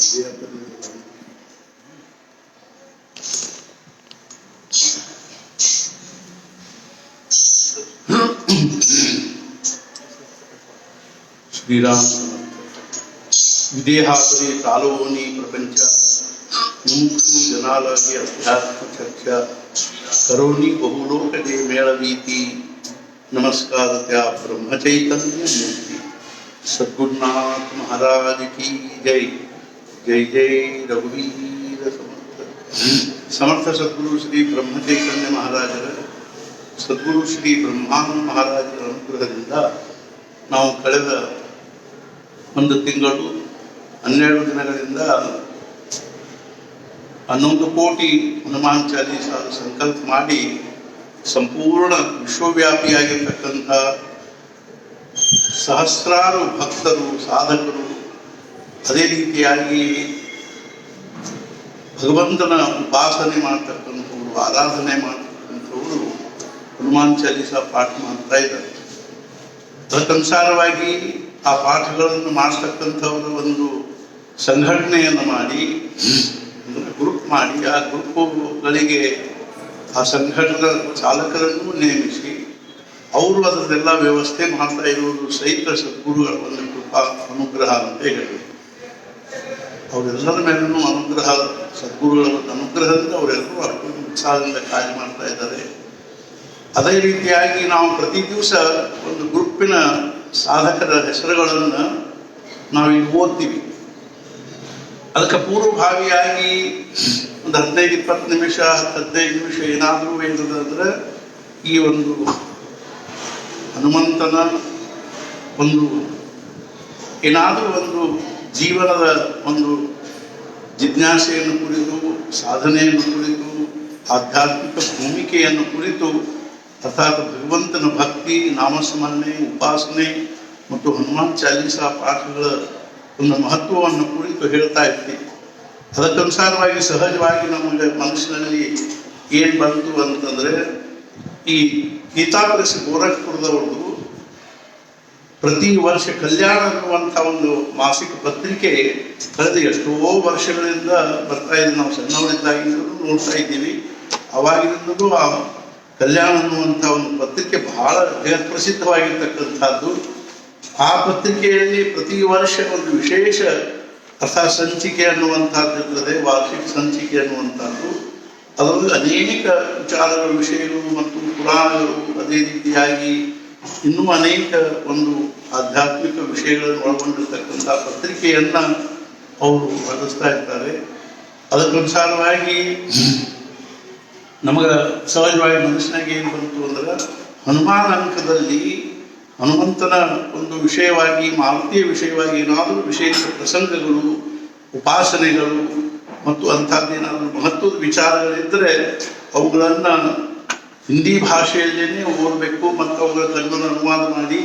ಶ್ರೀರಾಮ ವಿದೇಹಾಪರಿ ತಾಲೋನಿ ಪ್ರಪಂಚ ಮುಮುಕ್ಷು ಜನಾಲಗೆ ಅಧ್ಯಾತ್ಮ ಚರ್ಚಾ ಕರೋನಿ ಬಹುಲೋಕದೇ ಮೇಳವೀತಿ नमस्कार त्या ब्रह्म चैतन्य मूर्ति सद्गुरुनाथ महाराज की जय। जय जय रघुवीर समर्थ समर्थ सद्गुरु श्री ब्रह्म चैतन्य महाराजರ सद्गुरु श्री ಬ್ರಹ್ಮಾನಂದ ಮಹಾರಾಜರ ಅನುಗ್ರಹದಿಂದ ನಾವು ಕಳೆದ ಒಂದು ತಿಂಗಳು 12 ದಿನಗಳಿಂದ 11 ಕೋಟಿ ಹನುಮಾನ್ ಚಾಲೀಸಾದ ಸಂಕಲ್ಪ ಮಾಡಿ ಸಂಪೂರ್ಣ ವಿಶ್ವವ್ಯಾಪಿಯಾಗಿರ್ತಕ್ಕಂಥ ಸಹಸ್ರಾರು ಭಕ್ತರು ಸಾಧಕರು ಅದೇ ರೀತಿಯಾಗಿ ಭಗವಂತನ ಉಪಾಸನೆ ಮಾಡ್ತಕ್ಕಂಥವ್ರು ಆರಾಧನೆ ಮಾಡ್ತಕ್ಕಂಥವ್ರು ಹನುಮಾನ್ ಚಾಲೀಸ ಪಾಠ ಮಾಡ್ತಾ ಇದ್ದಾರೆ. ಅದಕ್ಕನುಸಾರವಾಗಿ ಆ ಪಾಠಗಳನ್ನು ಮಾಡ್ತಕ್ಕಂಥವರ ಒಂದು ಸಂಘಟನೆಯನ್ನು ಮಾಡಿ ಗ್ರೂಪ್ ಮಾಡಿ ಆ ಗ್ರೂಪುಗಳಿಗೆ ಆ ಸಂಘಟನಾ ಚಾಲಕರನ್ನು ನೇಮಿಸಿ ಅವರು ಅದನ್ನೆಲ್ಲ ವ್ಯವಸ್ಥೆ ಮಾಡ್ತಾ ಇರುವುದು ಸಹಿತ ಸದ್ಗುರುಗಳ ಒಂದು ಕೃಪಾ ಅನುಗ್ರಹ ಅಂತ ಹೇಳಿ ಅವರೆಲ್ಲರ ಮೇಲೂ ಅನುಗ್ರಹ ಸದ್ಗುರುಗಳ ಒಂದು ಅನುಗ್ರಹದಿಂದ ಅವರೆಲ್ಲರೂ ಅಷ್ಟೊಂದು ಉತ್ಸಾಹದಿಂದ ಕಾರ್ಯ ಮಾಡ್ತಾ ಇದ್ದಾರೆ. ಅದೇ ರೀತಿಯಾಗಿ ನಾವು ಪ್ರತಿ ದಿವಸ ಒಂದು ಗ್ರೂಪಿನ ಸಾಧಕರ ಹೆಸರುಗಳನ್ನು ನಾವೀಗ ಓದ್ತೀವಿ. ಅದಕ್ಕೆ ಪೂರ್ವಭಾವಿಯಾಗಿ ಒಂದು 15-20 ನಿಮಿಷ 15 ನಿಮಿಷ ಏನಾದರೂ ಏನಂದ್ರೆ ಈ ಒಂದು ಹನುಮಂತನ ಒಂದು ಏನಾದರೂ ಒಂದು ಜೀವನದ ಒಂದು ಜಿಜ್ಞಾಸೆಯನ್ನು ಕುರಿತು ಸಾಧನೆಯನ್ನು ಕುರಿತು ಆಧ್ಯಾತ್ಮಿಕ ಭೂಮಿಕೆಯನ್ನು ಕುರಿತು ಅರ್ಥಾತ್ ಭಗವಂತನ ಭಕ್ತಿ ನಾಮಸ್ಮರಣೆ ಉಪಾಸನೆ ಮತ್ತು ಹನುಮಾನ್ ಚಾಲೀಸಾ ಪಾಠಗಳ ಒಂದು ಮಹತ್ವವನ್ನು ಕುರಿತು ಹೇಳ್ತಾ ಇರ್ತೀವಿ. ಅದಕ್ಕನುಸಾರವಾಗಿ ಸಹಜವಾಗಿ ನಮಗೆ ಮನಸ್ಸಿನಲ್ಲಿ ಏನು ಬಂತು ಅಂತಂದರೆ ಈ ಗೀತಾ ಪ್ರೆಸ್ ಗೋರಖ್ಪುರದವರು ಪ್ರತಿ ವರ್ಷ ಕಲ್ಯಾಣ ಅನ್ನುವಂಥ ಒಂದು ಮಾಸಿಕ ಪತ್ರಿಕೆ ಕಳೆದ ಎಷ್ಟೋ ವರ್ಷಗಳಿಂದ ಬರ್ತಾ ಇದ್ದೀವಿ. ನಾವು ಸಣ್ಣವರಿದ್ದಾಗಿಂದಲೂ ನೋಡ್ತಾ ಇದ್ದೀವಿ. ಅವಾಗಿನಿಂದಲೂ ಆ ಕಲ್ಯಾಣ ಅನ್ನುವಂಥ ಒಂದು ಪತ್ರಿಕೆ ಬಹಳ ಪ್ರಸಿದ್ಧವಾಗಿರ್ತಕ್ಕಂಥದ್ದು. ಆ ಪತ್ರಿಕೆಯಲ್ಲಿ ಪ್ರತಿ ವರ್ಷ ಒಂದು ವಿಶೇಷ ಅರ್ಥಾತ್ ಸಂಚಿಕೆ ಅನ್ನುವಂಥದ್ದು ಇರ್ತದೆ, ವಾರ್ಷಿಕ ಸಂಚಿಕೆ ಅನ್ನುವಂಥದ್ದು. ಅದರಲ್ಲಿ ಅನೇಕ ವಿಚಾರಗಳ ವಿಷಯಗಳು ಮತ್ತು ಪುರಾಣಗಳು ಅದೇ ರೀತಿಯಾಗಿ ಇನ್ನೂ ಅನೇಕ ಒಂದು ಆಧ್ಯಾತ್ಮಿಕ ವಿಷಯಗಳನ್ನು ಒಳಗೊಂಡಿರ್ತಕ್ಕಂಥ ಪತ್ರಿಕೆಯನ್ನು ಅವರು ಹೊರಡಿಸ್ತಾ ಇರ್ತಾರೆ. ಅದಕ್ಕನುಸಾರವಾಗಿ ನಮಗೆ ಸಹಜವಾಗಿ ಮನುಷ್ಯನಾಗ ಏನು ಬಂತು ಅಂದ್ರೆ ಹನುಮಾನ್ ಅಂಕದಲ್ಲಿ ಹನುಮಂತನ ಒಂದು ವಿಷಯವಾಗಿ ಮಾರುತಿಯ ವಿಷಯವಾಗಿ ಏನಾದರೂ ವಿಶೇಷ ಪ್ರಸಂಗಗಳು ಉಪಾಸನೆಗಳು ಮತ್ತು ಅಂಥದ್ದೇನಾದರೂ ಮಹತ್ವದ ವಿಚಾರಗಳಿದ್ದರೆ ಅವುಗಳನ್ನು ಹಿಂದಿ ಭಾಷೆಯಲ್ಲೇ ಓದಬೇಕು ಮತ್ತು ಅವುಗಳ ಕನ್ನಡ ಅನುವಾದ ಮಾಡಿ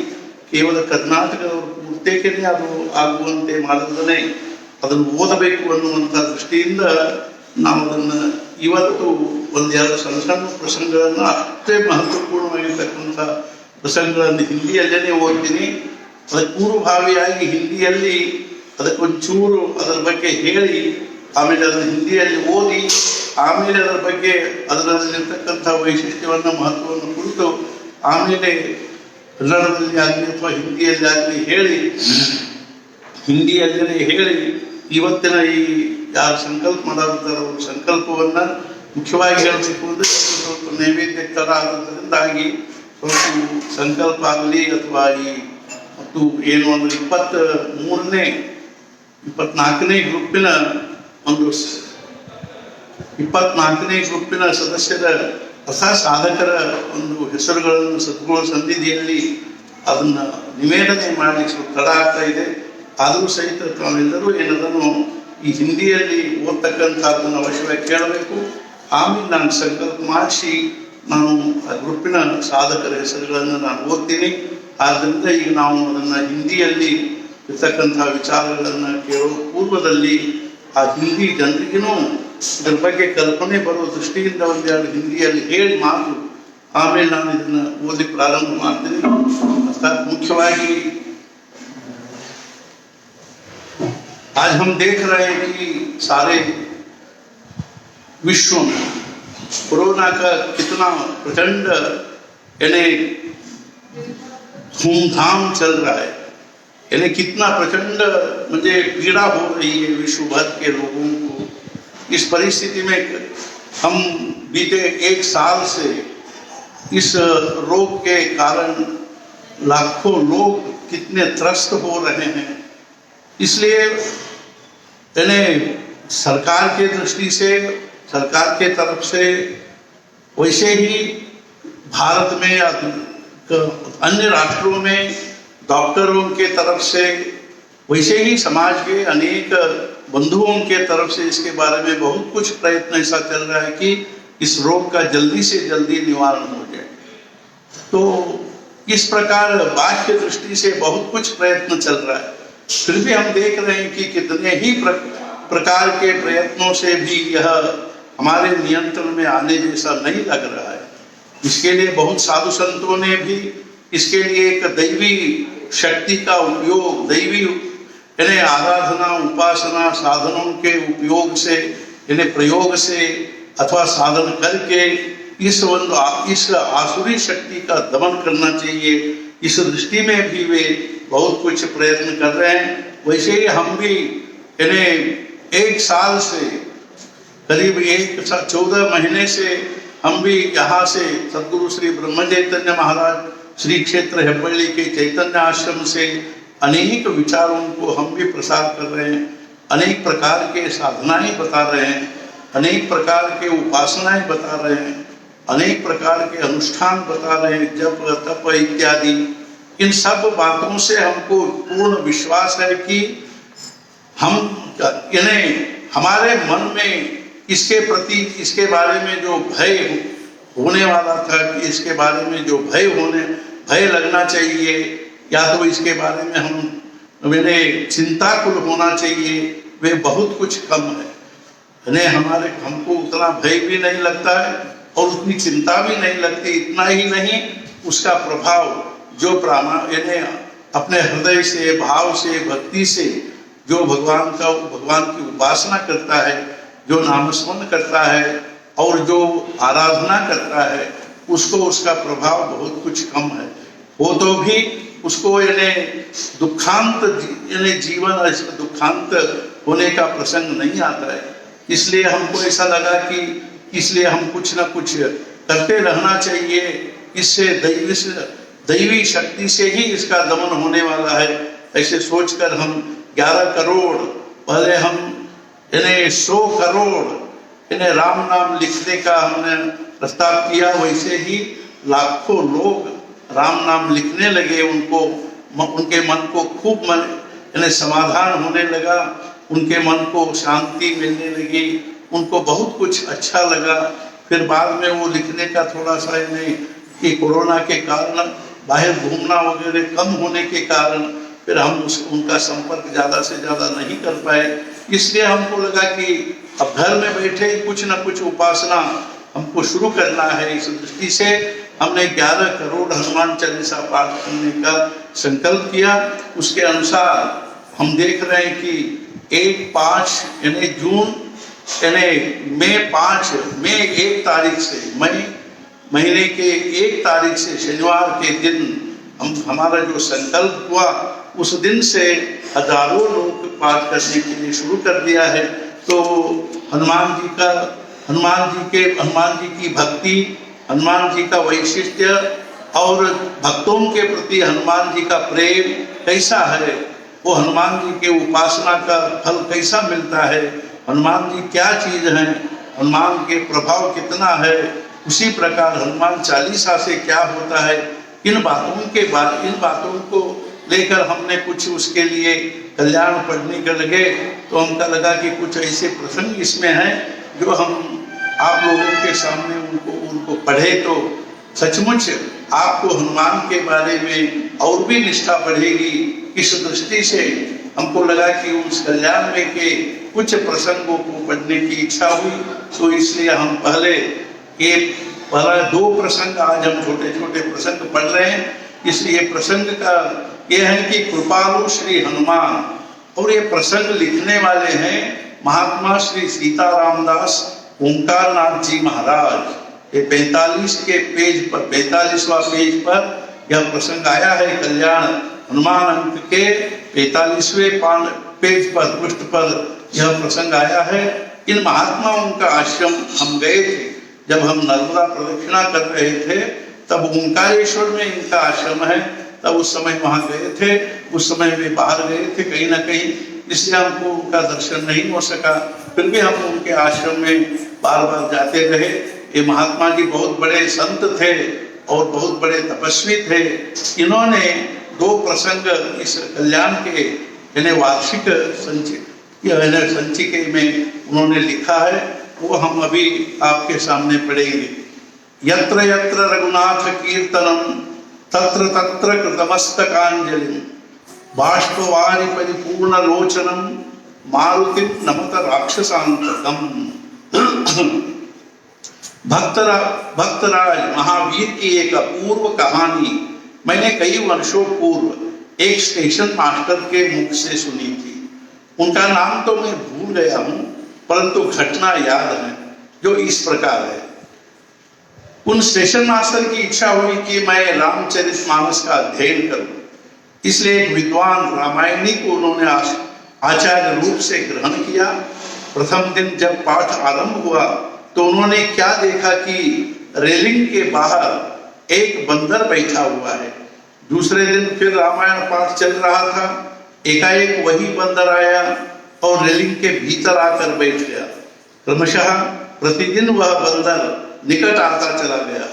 ಕೇವಲ ಕರ್ನಾಟಕದವರು ಪೂರ್ತೇಕನೇ ಅದು ಆಗುವಂತೆ ಮಾಡಿದ್ರೆ ಅದನ್ನು ಓದಬೇಕು ಅನ್ನುವಂಥ ದೃಷ್ಟಿಯಿಂದ ನಾವು ಅದನ್ನು ಇವತ್ತು ಒಂದೆರಡು ಸಣ್ಣ ಸಣ್ಣ ಪ್ರಸಂಗಗಳನ್ನು ಅಷ್ಟೇ ಮಹತ್ವಪೂರ್ಣವಾಗಿರ್ತಕ್ಕಂಥ ಪ್ರಸಂಗಗಳನ್ನು ಹಿಂದಿಯಲ್ಲೇ ಓದ್ತೀನಿ. ಅದಕ್ಕೆ ಪೂರ್ವಭಾವಿಯಾಗಿ ಹಿಂದಿಯಲ್ಲಿ ಅದಕ್ಕೊಂಚೂರು ಅದರ ಬಗ್ಗೆ ಹೇಳಿ ಆಮೇಲೆ ಅದನ್ನು ಹಿಂದಿಯಲ್ಲಿ ಓದಿ ಆಮೇಲೆ ಅದರ ಬಗ್ಗೆ ಅದರಲ್ಲಿರ್ತಕ್ಕಂಥ ವೈಶಿಷ್ಟ್ಯವನ್ನು ಮಹತ್ವವನ್ನು ಕುರಿತು ಆಮೇಲೆ ಕನ್ನಡದಲ್ಲಿ ಆಗಲಿ ಅಥವಾ ಹಿಂದಿಯಲ್ಲಿ ಆಗಲಿ ಹೇಳಿ ಹಿಂದಿಯಲ್ಲೇ ಹೇಳಿ ಇವತ್ತಿನ ಈ ಯಾರು ಸಂಕಲ್ಪ ಮಾಡಿರ್ತಾರೋ ಅವ್ರ ಸಂಕಲ್ಪವನ್ನು ಮುಖ್ಯವಾಗಿ ಹೇಳಬೇಕು ಅಂದರೆ ಸ್ವಲ್ಪ ನೈವೇದ್ಯ ಥರ ಆಗೋದ್ರಿಂದಾಗಿ ಸ್ವಲ್ಪ ಸಂಕಲ್ಪ ಆಗಲಿ ಅಥವಾ ಈ ಮತ್ತು ಏನು ಅಂದರೆ 24ನೇ ಗ್ರೂಪಿನ ಒಂದು 24ನೇ ಗ್ರೂಪಿನ ಸದಸ್ಯರ ಹೊಸ ಸಾಧಕರ ಒಂದು ಹೆಸರುಗಳನ್ನು ಸದ್ಗುರು ಸನ್ನಿಧಿಯಲ್ಲಿ ಅದನ್ನು ನಿವೇದನೆ ಮಾಡಲಿಕ್ಕೆ ಸ್ವಲ್ಪ ತಡ ಆಗ್ತಾ ಇದೆ. ಆದರೂ ಸಹಿತ ತಾವೆಲ್ಲರೂ ಏನದನ್ನು ಈ ಹಿಂದಿಯಲ್ಲಿ ಓದ್ತಕ್ಕಂಥದ್ದನ್ನು ಅವಶ್ಯವಾಗಿ ಕೇಳಬೇಕು. ಆಮೇಲೆ ನಾನು ಸಂಕಲ್ಪ ಮಾಡಿಸಿ ನಾನು ಆ ಗ್ರೂಪಿನ ಸಾಧಕರ ಹೆಸರುಗಳನ್ನು ನಾನು ಓದ್ತೀನಿ. ಆದ್ದರಿಂದ ಈಗ ನಾವು ಅದನ್ನು ಹಿಂದಿಯಲ್ಲಿ ಇರ್ತಕ್ಕಂಥ ವಿಚಾರಗಳನ್ನು ಕೇಳೋ ಪೂರ್ವದಲ್ಲಿ ಆ ಹಿಂದಿ ಜನರಿಗೂ ಇದರ ಬಗ್ಗೆ ಕಲ್ಪನೆ ಬರುವ ದೃಷ್ಟಿಯಿಂದ ಒಂದೆರಡು ಹಿಂದಿಯಲ್ಲಿ ಹೇಳಿ ಮಾತು ಆಮೇಲೆ ನಾನು ಇದನ್ನು ಓದಿ ಪ್ರಾರಂಭ ಮಾಡ್ತೀನಿ. ಅರ್ಥಾತ್ ಮುಖ್ಯವಾಗಿ आज हम देख रहे हैं कि सारे विश्व में कोरोना का कितना प्रचंड यानी धूमधाम चल रहा है, यानी कितना प्रचंड मुझे पीड़ा हो रही है विश्व भर के लोगों को। इस परिस्थिति में हम बीते एक साल से इस रोग के कारण लाखों लोग कितने त्रस्त हो रहे हैं। इसलिए यानी सरकार के दृष्टि से, सरकार के तरफ से, वैसे ही भारत में या अन्य राष्ट्रों में डॉक्टरों के तरफ से, वैसे ही समाज के अनेक बंधुओं के तरफ से इसके बारे में बहुत कुछ प्रयत्न ऐसा चल रहा है कि इस रोग का जल्दी से जल्दी निवारण हो जाए। तो इस प्रकार बाह्य दृष्टि से बहुत कुछ प्रयत्न चल रहा है, फिर भी हम देख रहे हैं कि कितने ही प्रकार के प्रयत्नों से भी यह हमारे नियंत्रण में आने जैसा नहीं लग रहा है। इसके लिए बहुत साधु संतों ने भी इसके लिए एक दैवी शक्ति का उपयोग, दैवी यानी आराधना, उपासना, साधनों के उपयोग से, यानी प्रयोग से अथवा साधन करके इस आसुरी शक्ति का दमन करना चाहिए। इस दृष्टि में भी वे बहुत कुछ प्रयत्न कर रहे हैं। वैसे ही हम भी यानी एक साल से करीब 14 महीने से हम भी यहाँ से सद्गुरु श्री ब्रह्म चैतन्य महाराज श्री क्षेत्र हेब्बल्ली के चैतन्य आश्रम से अनेक विचारों को हम भी प्रसार कर रहे हैं, अनेक प्रकार के साधनाएं बता रहे हैं, अनेक प्रकार के उपासनाएं बता रहे हैं, अनेक प्रकार के अनुष्ठान बता रहे हैं, जप तप इत्यादि। इन सब बातों से हमको पूर्ण विश्वास है कि हम यानी हमारे मन में इसके प्रति, इसके बारे में जो भय होने वाला था, कि इसके बारे में जो भय लगना चाहिए, या तो इसके बारे में हम मैंने चिंताकुल होना चाहिए, वे बहुत कुछ कम है। हमको उतना भय भी नहीं लगता है और उतनी चिंता भी नहीं लगती। इतना ही नहीं, उसका प्रभाव जो यानी अपने हृदय से, भाव से, भक्ति से जो भगवान की उपासना करता है, जो नामस्मरण करता है और जो आराधना करता है, उसको उसका प्रभाव बहुत कुछ कम है। वो तो भी उसको यानी दुखांत यानी जीवन दुखांत होने का प्रसंग नहीं आता है। इसलिए हमको ऐसा लगा कि इसलिए हम कुछ ना कुछ करते रहना चाहिए। इससे दैवी शक्ति से ही इसका दमन होने वाला है। ऐसे सोचकर हम 11 करोड़, पहले हम यानी 100 करोड़ यानी राम नाम लिखने का हमने प्रस्ताव किया, वैसे ही लाखों लोग राम नाम लिखने लगे। उनके मन को खूब यानी समाधान होने लगा, उनके मन को शांति मिलने लगी, उनको बहुत कुछ अच्छा लगा। फिर बाद में वो लिखने का थोड़ा सा यानी कि कोरोना के कारण बाहर घूमना वगैरह कम होने के कारण फिर हम उनका संपर्क ज़्यादा से ज़्यादा नहीं कर पाए। इसलिए हमको लगा कि अब घर में बैठे कुछ ना कुछ उपासना हमको शुरू करना है। इस दृष्टि से हमने 11 करोड़ हनुमान चालीसा पाठ करने का संकल्प किया। उसके अनुसार हम देख रहे हैं कि 1-5 यानी जून यानी मई 1 तारीख से, मई महीने के 1 तारीख से शनिवार के दिन हमारा जो संकल्प हुआ, उस दिन से हजारों लोग पाठ करने के लिए शुरू कर दिया है। तो हनुमान जी की भक्ति, हनुमान जी का वैशिष्ट्य और भक्तों के प्रति हनुमान जी का प्रेम कैसा है, वो हनुमान जी के उपासना का फल कैसा मिलता है, हनुमान जी क्या चीज है, हनुमान के प्रभाव कितना है, उसी प्रकार हनुमान चालीसा से क्या होता है, इन बातों को लेकर हमने कुछ उसके लिए कल्याण पढ़ने के लगे। तो हमको लगा कि कुछ ऐसे प्रसंग इसमें हैं जो हम आप लोगों के सामने उनको पढ़े तो सचमुच आपको हनुमान के बारे में और भी निष्ठा बढ़ेगी। इस दृष्टि से हमको लगा कि उस कल्याण में के कुछ प्रसंगों को पढ़ने की इच्छा हुई। तो इसलिए हम पहले 2 प्रसंग आज हम छोटे छोटे प्रसंग पढ़ रहे हैं। इसलिए प्रसंग का यह है कि कृपालु श्री हनुमान और ये प्रसंग लिखने वाले हैं महात्मा श्री सीतारामदास ओंकार नाथ जी महाराज। ये 45 के पेज पर 45वां पेज पर यह प्रसंग आया है। कल्याण हनुमान अंक के 45वें पेज पर पृष्ठ पर यह प्रसंग आया है। इन महात्माओं का आश्रम हम गए थे। जब हम नर्मदा प्रदक्षिणा कर रहे थे तब ओंकारेश्वर में इनका आश्रम है, तब उस समय वहां गए थे। उस समय वे बाहर गए थे कहीं ना कहीं, इसलिए हमको उनका दर्शन नहीं हो सका। फिर भी हम उनके आश्रम में बार बार जाते रहे। ये महात्मा जी बहुत बड़े संत थे और बहुत बड़े तपस्वी थे। इन्होंने 2 प्रसंग इस कल्याण के यानी वार्षिक संचिके में उन्होंने लिखा है, वो हम अभी आपके सामने पढ़ेंगे। यत्र यत्र रघुनाथ कीर्तनम तत्र तत्र कृतमस्तकांजलि बाष्पवारि परिपूर्ण लोचनम मारुति नमत राक्षसांतकम। भक्तराज महावीर की एक अपूर्व कहानी मैंने कई वर्षों पूर्व एक स्टेशन मास्टर के मुख से सुनी थी। उनका नाम तो मैं भूल गया हूं, परंतु घटना याद है जो इस प्रकार है। उन स्टेशन मास्टर की इच्छा हुई कि मैं रामचरितमानस का अध्ययन करूं, इसलिए एक विद्वान रामायणी को उन्होंने आचार्य रूप से ग्रहण किया। प्रथम दिन जब पाठ आरंभ हुआ तो उन्होंने क्या देखा कि रेलिंग के बाहर एक बंदर बैठा हुआ है। दूसरे दिन फिर रामायण पाठ चल रहा था, एकाएक वही बंदर आया और रेलिंग के भीतर आकर बैठ गया। क्रमशः प्रतिदिन वह बंदर निकट आता चला गया।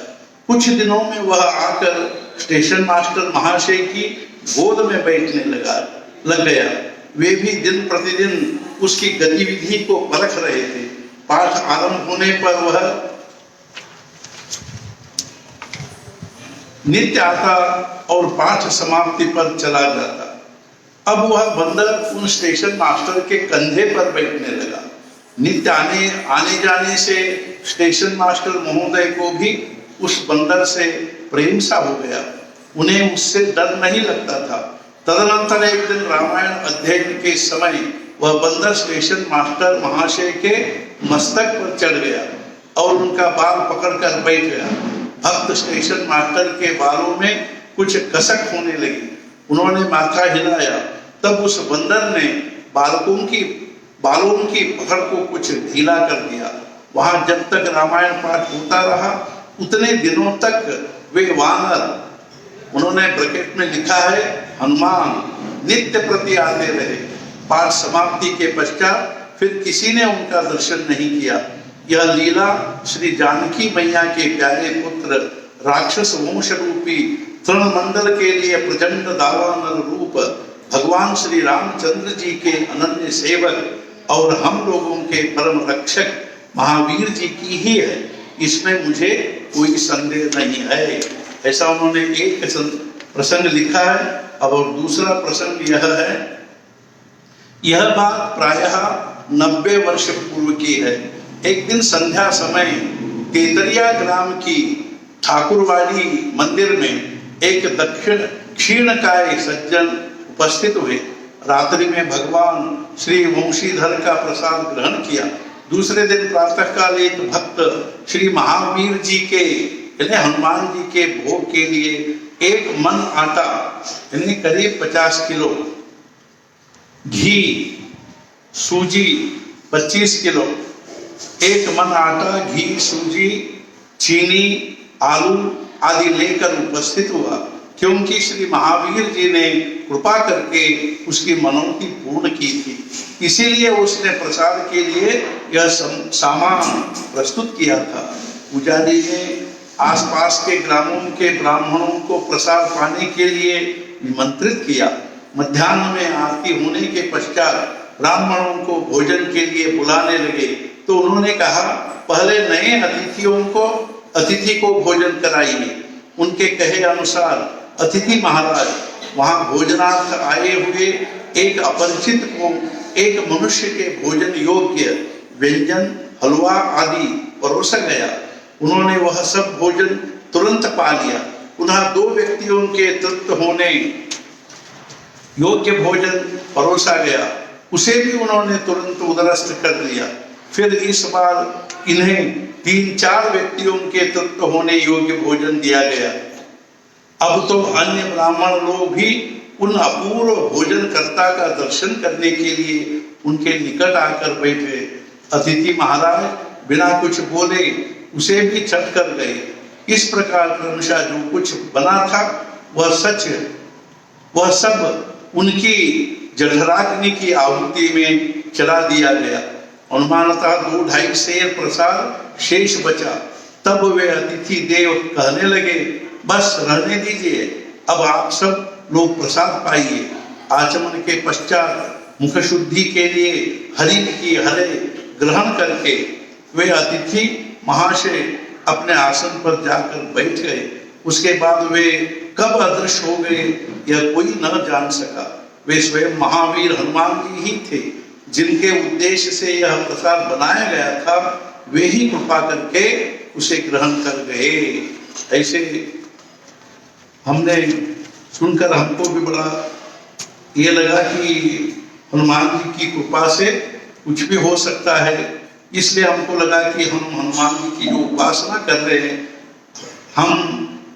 कुछ दिनों में वह आकर स्टेशन मास्टर महाशय की गोद में बैठने लग गया। वे भी दिन प्रतिदिन उसकी गतिविधि को परख रहे थे। पाठ आरंभ होने पर वह नित्य आता और पाठ समाप्ति पर चला जाता। अब वह बंदर उन स्टेशन मास्टर के कंधे पर बैठने लगा। नित्य आने जाने से स्टेशन मास्टर महोदय को भी उस बंदर से प्रेम सा हो गया। उन्हें उससे डर नहीं लगता था। तदनंतर एक दिन रामायण अध्ययन के समय वह बंदर स्टेशन मास्टर महाशय के मस्तक पर चढ़ गया और उनका बाल पकड़कर बैठ गया। भक्त स्टेशन मास्टर के बालों में कुछ कसक होने लगी। उन्होंने माथा हिलाया, तब उस बंदर ने बालों की पकड़ को कुछ ढीला कर दिया। वहां जब तक रामायण पाठ होता रहा उतने दिनों तक वे वानर, उन्होंने ब्रैकेट में लिखा है हनुमान, नित्य प्रति आते रहे। पाठ समाप्ति के पश्चात फिर किसी ने उनका दर्शन नहीं किया। यह लीला श्री जानकी मैया के प्यारे पुत्र राक्षस वंश रूपी तृणमंडल के लिए प्रचंड दावानल रूप भगवान श्री रामचंद्र जी के अनन्य सेवक और हम लोगों के परम रक्षक महावीर जी की ही है, इसमें मुझे कोई संदेह नहीं है। ऐसा उन्होंने एक प्रसंग लिखा है। अब और दूसरा प्रसंग यह है, यह बात प्रायः 90 वर्ष पूर्व की है। एक दिन संध्या समय तेतरिया ग्राम की ठाकुरवाड़ी मंदिर में एक दक्षिण क्षीणकाय सज्जन उपस्थित हुए। रात्रि में भगवान श्री वंशीधर का प्रसाद ग्रहण किया। दूसरे दिन प्रातःकाल एक भक्त श्री महावीर जी के यानी हनुमान जी के भोग के लिए एक मन आटा यानी करीब 50 किलो, घी, सूजी 25 किलो, एक मन आटा, घी, सूजी, चीनी, आलू आदि लेकर उपस्थित हुआ, क्योंकि श्री महावीर जी ने कृपा करके उसकी मनोती पूर्ण की थी। इसीलिए उसने प्रसाद के लिए यह सामान प्रस्तुत किया था। पुजारी ने आसपास के ग्रामों के ब्राह्मणों को प्रसाद पाने के लिए निमंत्रित किया। मध्याह्न में आरती होने के पश्चात ब्राह्मणों को भोजन के लिए बुलाने लगे तो उन्होंने कहा, पहले नए अतिथि को भोजन कराइए। उनके कहे अनुसार अतिथि महाराज वहां भोजनार्थ आए हुए एक अपरिचित को एक मनुष्य के भोजन योग्य व्यंजन, हलवा आदि परोसा गया। उन्होंने वह सब भोजन तुरंत पा लिया। पुनः 2 व्यक्तियों के तृप्त होने योग्य भोजन परोसा गया, उसे भी उन्होंने तुरंत उदरस्थ कर लिया। फिर इस बार इन्हें 3-4 व्यक्तियों के तृप्त होने योग्य भोजन दिया गया। अब तो अन्य ब्राह्मण लोग भी उन अपूर्व भोजनकर्ता का दर्शन करने के लिए उनके निकट आकर बैठे। अतिथि महाराज बिना कुछ बोले उसे भी चट कर गए। इस प्रकार क्रमशः जो कुछ बना था वह सब उनकी जठराग्नि की आहुति में चला दिया गया। अनुमानतः 2-2.5 सेर प्रसाद शेष बचा। तब वे अतिथि देव कहने लगे, बस रहने दीजिए, अब आप सब लोग प्रसाद पाइए। आचमन के पश्चात मुख शुद्धि के लिए हरि की हरे ग्रहण करके वे अतिथि महाशय अपने आसन पर जाकर बैठ गए। उसके बाद वे कब अदृश्य हो गए यह कोई न जान सका। वे स्वयं महावीर हनुमान जी ही थे, जिनके उद्देश्य से यह प्रसाद बनाया गया था। वे ही कृपा करके उसे ग्रहण कर गए। ऐसे हमने सुनकर हमको भी बड़ा ये लगा कि हनुमान जी की कृपा से कुछ भी हो सकता है। इसलिए हमको लगा कि हम हनुमान जी की जो उपासना कर रहे हैं, हम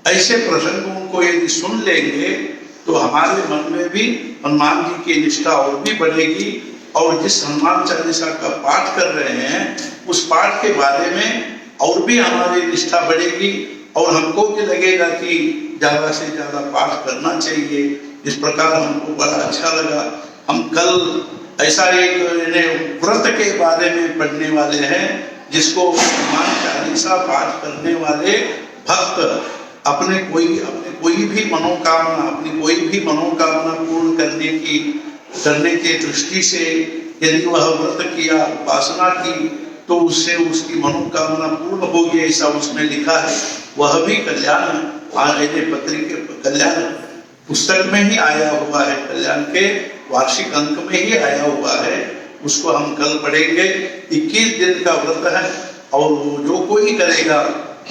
ऐसे प्रसंगों को यदि सुन लेंगे तो हमारे मन में भी हनुमान जी की निष्ठा और भी बढ़ेगी। और जिस हनुमान चालीसा का पाठ कर रहे हैं उस पाठ के बारे में और भी हमारी निष्ठा बढ़ेगी और हमको भी लगेगा कि ज्यादा से ज्यादा पाठ करना चाहिए। इस प्रकार हमको बड़ा अच्छा लगा। हम कल ऐसा एक व्रत के बारे में पढ़ने वाले हैं, जिसको हनुमान चालीसा पाठ करने वाले भक्त अपने कोई भी मनोकामना पूर्ण करने के दृष्टि से यदि वह व्रत किया, उपासना की, तो उससे उसकी मनोकामना पूर्ण होगी, ऐसा उसमें लिखा है। वह भी कल्याण कल्याण पुस्तक में ही आया हुआ है, कल्याण के वार्षिक अंक में ही आया हुआ है। उसको हम कल पढ़ेंगे। 21 दिन का व्रत है और जो कोई करेगा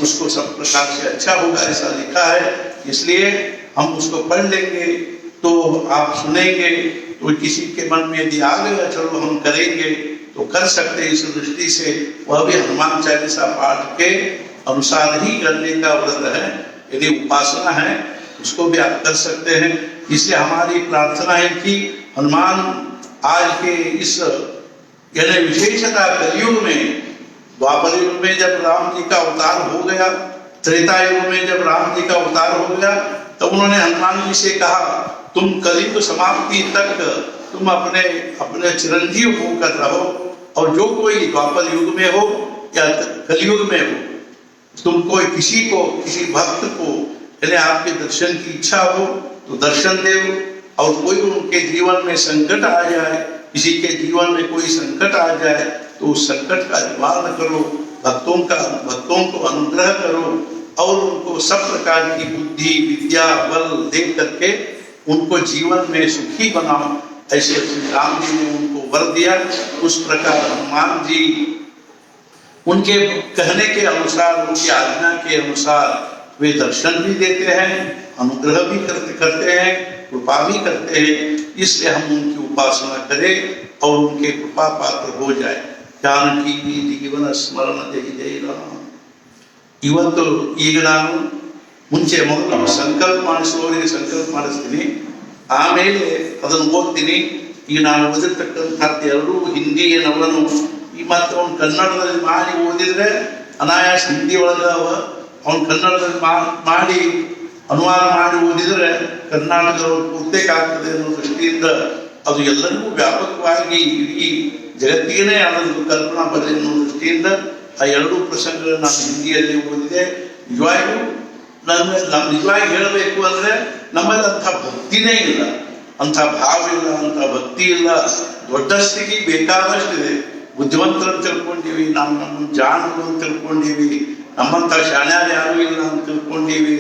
उसको सब प्रकार से अच्छा होगा, ऐसा लिखा है। इसलिए हम उसको पढ़ लेंगे, तो आप सुनेंगे, तो किसी के मन में यदि आ गया चलो हम करेंगे तो कर सकते हैं। इस दृष्टि से वह भी हनुमान चालीसा पाठ के अनुसार ही करने का व्रत है। यदि उपासना है उसको भी आप कर सकते हैं। इसलिए हमारी प्रार्थना है कि हनुमान आज के इस यानी विशेषता कलयुग में, द्वापर युग में जब राम जी का अवतार हो गया, त्रेता युग में जब राम जी का अवतार हो गया, तब उन्होंने हनुमान जी से कहा तुम कलयुग समाप्ति तक तुम अपने चिरंजीव होकर रहो, और जो कोई द्वापर युग में हो या कलयुग में हो, तुमको किसी भक्त को यदि आपके दर्शन की इच्छा हो तो दर्शन दो, और कोई उनके जीवन में संकट आ जाए, किसी के जीवन में कोई संकट आ जाए तो उस संकट का निवारण करो, भक्तों को अनुग्रह करो और उनको सब प्रकार की बुद्धि विद्या बल दे करके उनको जीवन में सुखी बनाओ। ऐसे श्री राम जी ने उनको वर दिया। उस प्रकार हनुमान जी उनके कहने के अनुसार, उनकी आज्ञा के अनुसार वे दर्शन भी देते हैं, अनुग्रह भी करते हैं, कृपा भी करते हैं। इसलिए हम उनकी उपासना करें और उनके कृपा पात्र हो जाए। जानकी जीवन स्मरण जय जय राम। ಇವತ್ತು ಈಗ ನಾನು ಮುಂಚೆ ಮೊದಲು ಸಂಕಲ್ಪ ಮಾಡಿಸ್ತೀನಿ, ಆಮೇಲೆ ಅದನ್ನು ಓದ್ತೀನಿ. ಈಗ ನಾನು ಓದಿರ್ತಕ್ಕಂಥದ್ದು ಎರಡೂ ಹಿಂದಿ ನವನು, ಈ ಮತ್ತು ಅವನು ಕನ್ನಡದಲ್ಲಿ ಮಾಡಿ ಓದಿದ್ರೆ ಅನಾಯಾಸ ಹಿಂದಿ ಒಳಗೆ ಅವನು ಕನ್ನಡದಲ್ಲಿ ಮಾಡಿ ಅನುವಾದ ಮಾಡಿ ಓದಿದರೆ ಕರ್ನಾಟಕದ ಪೂರ್ತಿಗೆ ಆಗ್ತದೆ ಅನ್ನೋ ದೃಷ್ಟಿಯಿಂದ ಅದು ಎಲ್ಲರಿಗೂ ವ್ಯಾಪಕವಾಗಿ ಇಡೀ ಜಗತ್ತಿಗೇ ಅದನ್ನು ಕಲ್ಪನಾ ಬರಲಿ ಅನ್ನೋ ದೃಷ್ಟಿಯಿಂದ ಆ ಎರಡೂ ಪ್ರಸಂಗಗಳನ್ನು ನಾನು ಹಿಂದಿಯಲ್ಲಿ ಓದಿದೆ. ನಿಜವಾಗಿ ಹೇಳಬೇಕು ಅಂದರೆ ನಮ್ಮಲ್ಲಿ ಅಂಥ ಭಕ್ತಿನೇ ಇಲ್ಲ, ಅಂಥ ಭಾವ ಇಲ್ಲ, ಅಂಥ ಭಕ್ತಿ ಇಲ್ಲ. ದೊಡ್ಡ ಸ್ಥಿತಿ ಬೇಕಾದಷ್ಟಿದೆ. ಬುದ್ಧಿವಂತರನ್ನು ತಿಳ್ಕೊಂಡಿವಿ, ನಮ್ಮನ್ನು ಜಾಣರು ಅಂತ ತಿಳ್ಕೊಂಡಿವಿ, ನಮ್ಮಂಥ ಶಾಣ್ಯಾರು ಯಾರೂ ಇಲ್ಲ ಅಂತ ತಿಳ್ಕೊಂಡಿವಿ,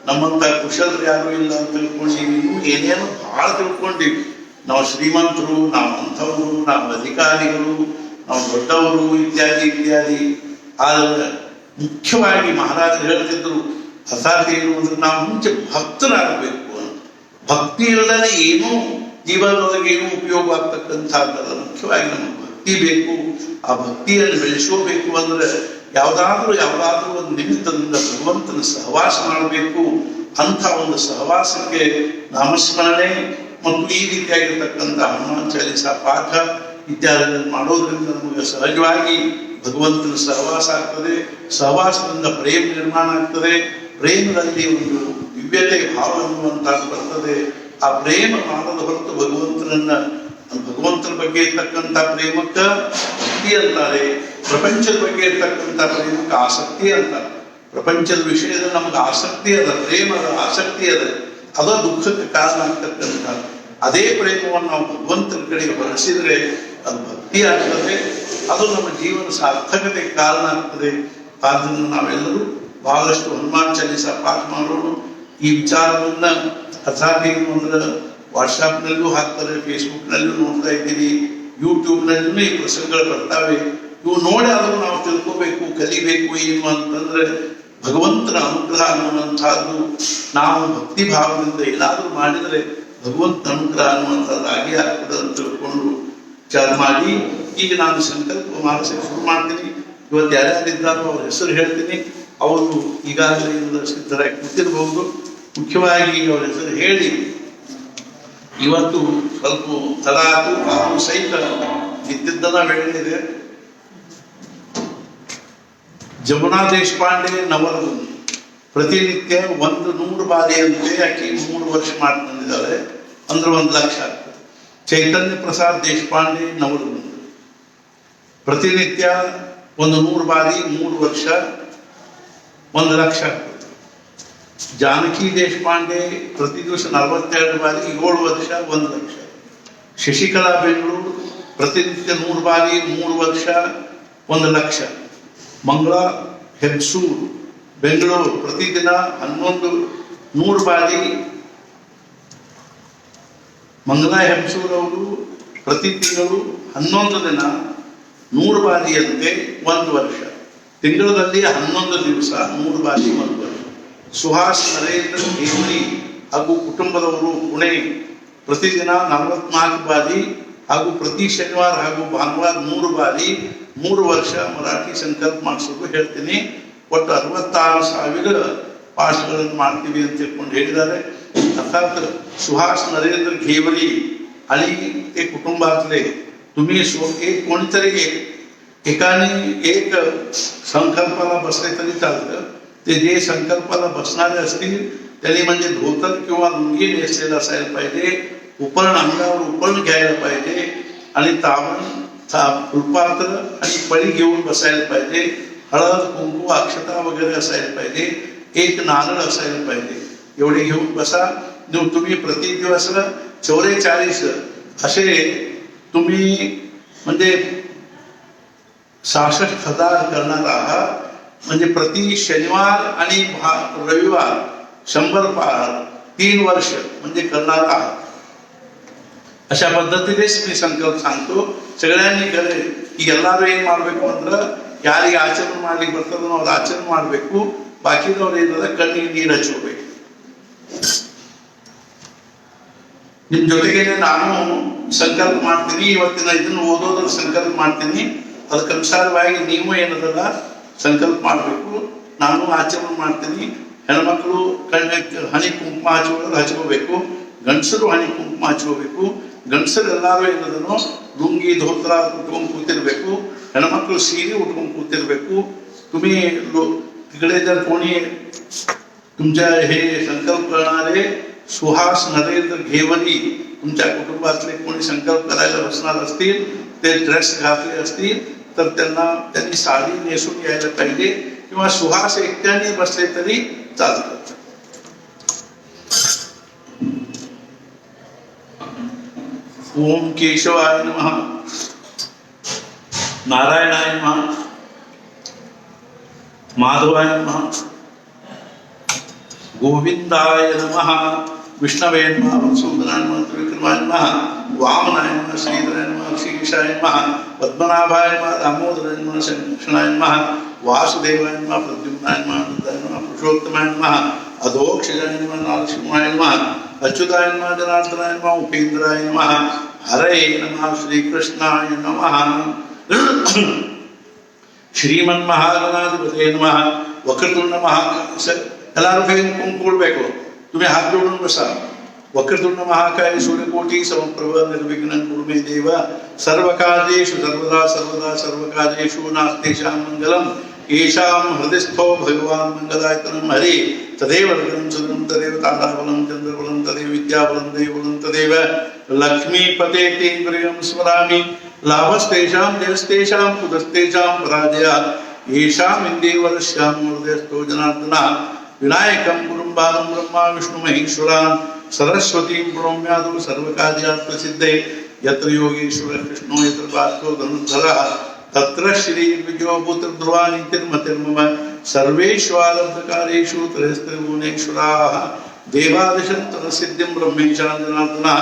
ನಮ್ಮಂಥ ಕುಶಲರು ಯಾರೂ ಇಲ್ಲ ಅಂತ ತಿಳ್ಕೊಂಡಿವಿ, ಇನ್ನೂ ಏನೇನೋ ಭಾಳ ತಿಳ್ಕೊಂಡಿವಿ. ನಾವು ಶ್ರೀಮಂತರು, ನಾವು ಅಂಥವರು, ನಾವು ಅಧಿಕಾರಿಗಳು, ನಾವು ದೊಡ್ಡವರು ಇತ್ಯಾದಿ. ಆದರೆ ಮುಖ್ಯವಾಗಿ ಮಹಾರಾಜರು ಹೇಳ್ತಿದ್ರು ಅರ್ಥಾತ್ ಏನು ಅಂದ್ರೆ ನಾವು ಮುಂಚೆ ಭಕ್ತರಾಗಬೇಕು. ಭಕ್ತಿ ಇಲ್ಲದೆ ಏನೂ ಜೀವನದೊಳಗೆ ಏನು ಉಪಯೋಗವಾಗ್ತಕ್ಕಂಥದ್ದಲ್ಲ. ಮುಖ್ಯವಾಗಿ ನಮಗೆ ಭಕ್ತಿ ಬೇಕು. ಆ ಭಕ್ತಿಯನ್ನು ಬೆಳೆಸೋಬೇಕು ಅಂದ್ರೆ ಯಾವುದಾದ್ರೂ ಒಂದು ನಿಮಿತ್ತದಿಂದ ಭಗವಂತನ ಸಹವಾಸ ಮಾಡಬೇಕು. ಅಂಥ ಒಂದು ಸಹವಾಸಕ್ಕೆ ನಾಮಸ್ಮರಣೆ ಮತ್ತು ಈ ರೀತಿಯಾಗಿರ್ತಕ್ಕಂಥ ಹನುಮಾನ್ ಚಾಲೀಸಾ ಪಾಠ ಇತ್ಯಾದಿಗಳನ್ನು ಮಾಡೋದ್ರಿಂದ ನಮಗೆ ಸಹಜವಾಗಿ ಭಗವಂತನ ಸಹವಾಸ ಆಗ್ತದೆ. ಸಹವಾಸದಿಂದ ಪ್ರೇಮ ನಿರ್ಮಾಣ ಆಗ್ತದೆ. ಪ್ರೇಮದಲ್ಲಿ ಒಂದು ದಿವ್ಯತೆ ಭಾವ ಅನ್ನುವಂಥದ್ದು ಬರ್ತದೆ. ಆ ಪ್ರೇಮ ಮಾಡದ ಹೊರತು ಭಗವಂತನ ಬಗ್ಗೆ ಇರ್ತಕ್ಕಂಥ ಪ್ರೇಮಕ್ಕೆ ಭಕ್ತಿ ಅಂತಾರೆ. ಪ್ರಪಂಚದ ಬಗ್ಗೆ ಇರ್ತಕ್ಕಂಥ ಪ್ರೇಮಕ್ಕೆ ಆಸಕ್ತಿ ಅಂತಾರೆ. ಪ್ರಪಂಚದ ವಿಷಯದಲ್ಲಿ ನಮಗೆ ಆಸಕ್ತಿ ಅದ, ಪ್ರೇಮದ ಆಸಕ್ತಿ ಅದ, ಅದ ದುಃಖಕ್ಕೆ ಕಾರಣ ಆಗ್ತಕ್ಕಂಥ. ಅದೇ ಪ್ರೇಮವನ್ನು ನಾವು ಭಗವಂತನ ಕಡೆಗೆ ಬಳಸಿದ್ರೆ ಅದು ಭಕ್ತಿ ಆಗ್ತದೆ. ಅದು ನಮ್ಮ ಜೀವನ ಸಾರ್ಥಕತೆಗೆ ಕಾರಣ ಆಗ್ತದೆ. ಆದ್ದರಿಂದ ನಾವೆಲ್ಲರೂ ಬಹಳಷ್ಟು ಹನುಮಾನ್ ಚಾಲೀಸಾ ಪಾಠ ಮಾಡೋಣ. ಈ ವಿಚಾರವನ್ನ ಅರ್ಥಾತ್ ಏನು ಅಂದ್ರೆ ವಾಟ್ಸಾಪ್ನಲ್ಲೂ ಹಾಕ್ತಾರೆ, ಫೇಸ್ಬುಕ್ನಲ್ಲೂ ನೋಡ್ತಾ ಇದ್ದೀವಿ, ಯೂಟ್ಯೂಬ್ನಲ್ಲೂ ಈ ಪ್ರಸಂಗಗಳು ಬರ್ತಾವೆ. ಇವು ನೋಡಿ ಆದರೂ ನಾವು ತಿಳ್ಕೋಬೇಕು, ಕಲಿಬೇಕು. ಏನು ಅಂತಂದ್ರೆ ಭಗವಂತನ ಅನುಗ್ರಹ ಅನ್ನುವಂಥದ್ದು ನಾವು ಭಕ್ತಿ ಭಾವದಿಂದ ಏನಾದರೂ ಮಾಡಿದರೆ ಭಗವಂತನ ಅನುಗ್ರಹ ಅನ್ನುವಂಥದ್ದು ಆಗೇ ಆಗ್ತದೆ ಅಂತ ತಿಳ್ಕೊಂಡು ವಿಚಾರ ಮಾಡಿ ಈಗ ನಾನು ಸಂಕಲ್ಪ ಮಾಡಿಸಕ್ಕೆ ಶುರು ಮಾಡ್ತೀನಿ. ಇವತ್ತು ಯಾರ್ಯಾರಿದ್ದಾರೋ ಅವ್ರ ಹೆಸರು ಹೇಳ್ತೀನಿ. ಅವರು ಈಗಾಗಲೇ ಸಿದ್ಧರಾಗಿ ಕೂತಿರಬಹುದು. ಮುಖ್ಯವಾಗಿ ಅವ್ರ ಹೆಸರು ಹೇಳಿ ಇವತ್ತು ಸ್ವಲ್ಪ ತಡ ಆಯಿತು, ಆದರೂ ಸಹಿತ ಇದ್ದಿದ್ದನ್ನ ಹೇಳಿದೆ. ಜಮುನಾ ದೇಶಪಾಂಡೆ ನವಲಗುಂದ ಪ್ರತಿನಿತ್ಯ 100 ಬಾರಿಯಂತೆ ಆಕೆ 3 ವರ್ಷ ಮಾಡಿ ಬಂದಿದ್ದಾಳೆ. ಅಂದ್ರೆ 1 ಲಕ್ಷ ಆಗ್ತದೆ. ಚೈತನ್ಯ ಪ್ರಸಾದ್ ದೇಶಪಾಂಡೆ ನವಲಗುಂದ ಪ್ರತಿನಿತ್ಯ 100 ಬಾರಿ 3 ವರ್ಷ 1 ಲಕ್ಷ ಆಗ್ತದೆ. ಜಾನಕಿ ದೇಶಪಾಂಡೆ ಪ್ರತಿ ದಿವಸ 42 ಬಾರಿ 7 ವರ್ಷ 1 ಲಕ್ಷ. ಶಶಿಕಲಾ ಬೆಂಗಳೂರು ಪ್ರತಿನಿತ್ಯ 100 ಬಾರಿ 3 ವರ್ಷ 1 ಲಕ್ಷ. ಮಂಗಳಾ ಹೆಬ್ಸೂರು ಬೆಂಗಳೂರು ಪ್ರತಿದಿನ 100 ಬಾರಿ. ಮಂಗಳಾ ಹೆಬ್ಸೂರು ಅವರು ಪ್ರತಿ ತಿಂಗಳು 11 ದಿನ 100 ಬಾರಿಯಂತೆ 1 ವರ್ಷ. ತಿಂಗಳಲ್ಲಿ 11 ದಿವಸ 100 ಬಾರಿ 1 ವರ್ಷ. ಸುಹಾಸ್ ನರೇಂದ್ರ ಹೇಮಳಿ ಹಾಗೂ ಕುಟುಂಬದವರು ಪುಣೆ ಪ್ರತಿದಿನ 44 ಬಾರಿ ಹಾಗೂ ಪ್ರತಿ ಶನಿವಾರ ಹಾಗೂ ಭಾನುವಾರ 100 ಬಾರಿ 3 ವರ್ಷ ಮರಾಠಿ ಸಂಕಲ್ಪ ಮಾಡಿಸೋದು ಹೇಳ್ತೀನಿ. ಒಟ್ಟು 66,000 ಪಾಠಗಳನ್ನು ಮಾಡ್ತೀವಿ ಅಂತ ತಿಳ್ಕೊಂಡು ಹೇಳಿದ್ದಾರೆ. अर्थात सुहास नरेंद्र घेवली आणि ते कुटुंबातले तुम्ही एक कोणीतरी एकाने एक संकल्पाला बसले तरी चालतं. ते जे संकल्पाला बसणारे असतील त्यांनी म्हणजे धोतर किंवा लुंगी नेसलेलं असायला पाहिजे. उपरण अंगावर उपरण घ्यायला पाहिजे आणि तावण फुलपात्र आणि पळी घेऊन बसायला पाहिजे. हळद कुंकू अक्षता वगैरे असायला पाहिजे. एक नारळ असायला पाहिजे. एवढे घेऊन बसा. तुम्ही प्रति दिवस 44 असे तुम्ही म्हणजे 66,000 करणार आहात. म्हणजे प्रति शनिवार आणि रविवार 100 पाठ 3 वर्ष म्हणजे करणार आहात. अशा पद्धतीनेच मी संकल्प सांगतो. सगळ्यांनी करे की ಎಲ್ಲರೂ ಏನು ಮಾಡಬೇಕು ಅಂದ್ರೆ ಯಾರಿಗೆ ಆಚರಣೆ ಮಾಡ್ಲಿಕ್ಕೆ ಬರ್ತದೋ ಅವ್ರು ಆಚರಣೆ ಮಾಡಬೇಕು. ಬಾಕಿದವ್ರು ಏನಿಲ್ಲ ಕಣ್ಣಿಗೆ ನೀರು ಹಚ್ಚಬೇಕು. ನಿಮ್ಮ ಜೊತೆಗೆ ನಾನು ಸಂಕಲ್ಪ ಮಾಡ್ತೀನಿ. ಇವತ್ತಿನ ಇದನ್ನು ಓದೋದ್ರ ಸಂಕಲ್ಪ ಮಾಡ್ತೀನಿ. ಅದಕ್ಕನುಸಾರವಾಗಿ ನೀವು ಏನದಲ್ಲ ಸಂಕಲ್ಪ ಮಾಡಬೇಕು. ನಾನು ಆಚರಣೆ ಮಾಡ್ತೀನಿ. ಹೆಣ್ಮಕ್ಳು ಕಣ್ಣಿಗೆ ಹನಿ ಕುಂಕುಮ ಹಚ್ಕೋಬೇಕು. ಗಂಡಸರು ಹನಿ ಕುಂಕುಮ ಹಚ್ಕೋಬೇಕು. ಗಂಡಸರು ಎಲ್ಲರೂ ಏನದನ್ನು ಲುಂಗಿ धोतर उठवून ಕೂತಿರ್ಬೇಕು. ಹೆಣ್ಮಕ್ಳು ಸೀರೆ उठवून ಕೂತಿರ್ಬೇಕು. तुम्ही तिकडे जर कोणी तुमच्या हे संकल्प करणारे सुहास नरेंद्र घेवली तुमच्या कुटुंबातले कोणी संकल्प करायला बसणार असतील, ते ड्रेस घातले असतील तर त्यांनी साडी नेसून यायला पाहिजे किंवा सुहास एकट्याने बसले तरी चालतं. ओम केशवाय नमः, नारायणाय नमः, माधवाय नमः, गोविंदाय नमः, विष्णवे नमः, वसुंधराय नमः, त्रिविक्रमाय नमः, वामनाय नमः, श्रीधराय नमः, श्रीकेशाय नमः, पद्मनाभाय नमः, दामोदराय नमः, शंकराय नमः, वासुदेवाय नमः, प्रद्युम्नाय नमः, नंदाय नमः, पुरुषोत्तमाय नमः, अधोक्षजाय नमः, नरसिंहाय नमः, अच्युताय नमः जनार्दनाय नमः उपेन्द्राय नमः हरे नमः श्रीकृष्णाय नमः श्रीमन्महागणाधिपतये नमः वक्रतुंड महाकाय ಎಲ್ಲರೂ ಕೈ ಕುಂಕುಳ್ಬೇಕು तुम्हें हाथ जोड़ून बसा वक्रतुंड महाकाय सूर्यकोटि समप्रभ निर्विघ्नं कुरु मे देव सर्वकार्येषु सर्वदा सर्वदा सर्वकार्येषु नास्तेषां मंगलम् येषां हृदयस्थो भगवान् मंगलायतनं हरि तदेव लग्नं सुदं तदेव ताराबलं चन्द्रबलं तदेव विद्याबलं देवबलं तदेव लक्ष्मीपते तेन्द्रियं स्मरामि लाभस्तेषां जयस्तेषां कुतस्तेषां पराजयः येषां इन्देवरस्यां हृदयस्थो जनार्दनः विनायकं गुरुं बालं ब्रह्मा विष्णु महेश्वरान् सरस्वतीं प्रणम्यादौ सर्वकार्यात् प्रसिद्धे यत्र योगेश्वर कृष्णो यत्र पार्थो धनुर्धरः तत्र श्रीर्विजयो पुत्रध्रुवा नीतिर्मतिर्मम सर्वेष्वालब्धकार्येषु त्रयस्त्रिभुवनेश्वराः देवादिशन्तरसिद्धिं ब्रह्मेशान् जनार्दनः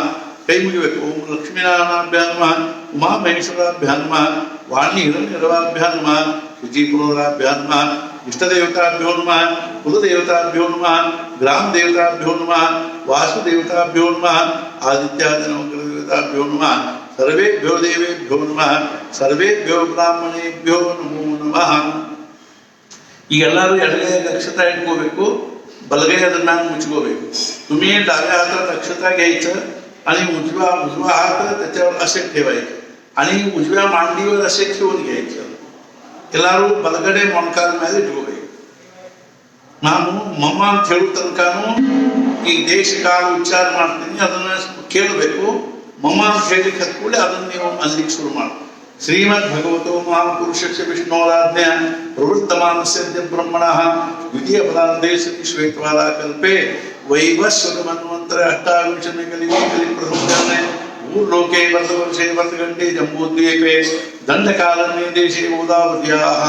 कೈ मुगिಬೇಕು ओम लक्ष्मीनारायणाभ्यां नमः उमा महेश्वराभ्यां नमः वाणी हिरण्यगर्भाभ्यां नमः शुचिपुरोराभ्यां नमः इष्टदेवताभ्यो नमः कुलदेवताभ्यो नमः ग्रामदेवताभ्यो नमः वासुदेवताभ्यो नमः आदित्यादिनवग्रहदेवताभ्यो नमः सर्वेभ्यो देवेभ्यो नमः सर्वेभ्यो ब्राह्मणेभ्यो नमो नमः ಈಗ ಎಲ್ಲರೂ ಎಡಗೈಗೆ अक्षता इಟ್ಕೋಬೇಕು बलगै ಅದನ್ನ मुचಕೋಬೇಕು तुम्ही डाव्या हातात अक्षता घ्यायचं आणि उजवा हात त्याच्यावर असे ठेवायचे आणि उजव्या मांडीवर असे ठेवून घ्यायचं ಎಲ್ಲರೂ ಬಲಗಡೆ ಮೊಣಕಾಲ ಮೇಲೆ ಇಟ್ಕೋಬೇಕು ನಾನು ಮಮ್ಮ ಅಂತ ಹೇಳೋ ತನಕನೂ ಈ ದೇಶ ಕಾಲ ಉಚ್ಚಾರ ಮಾಡ್ತೀನಿ ಅದನ್ನ ಕೇಳಬೇಕು ಮಮ್ಮ ಅಂತ ಹೇಳಿಕ್ಕೆ ಕೂಡಲೇ ಅದನ್ನ ನೀವು ಅಲ್ಲಿಗೆ ಶುರು ಮಾಡಿ श्रीमद् भगवतो महापुरुषस्य विष्णोराज्ञा प्रवृत्तमानस्य ब्रह्मणः द्वितीय पदार्थे सति श्वेतवाला कल्पे वैवस्वतमन्वन्तर अष्टाविंशति कलियुगे प्रथमज्ञाने भूलोके वर्तवर्षे वर्तगण्डे जम्बूद्वीपे दण्डकारण्ये देशे गोदावत्याः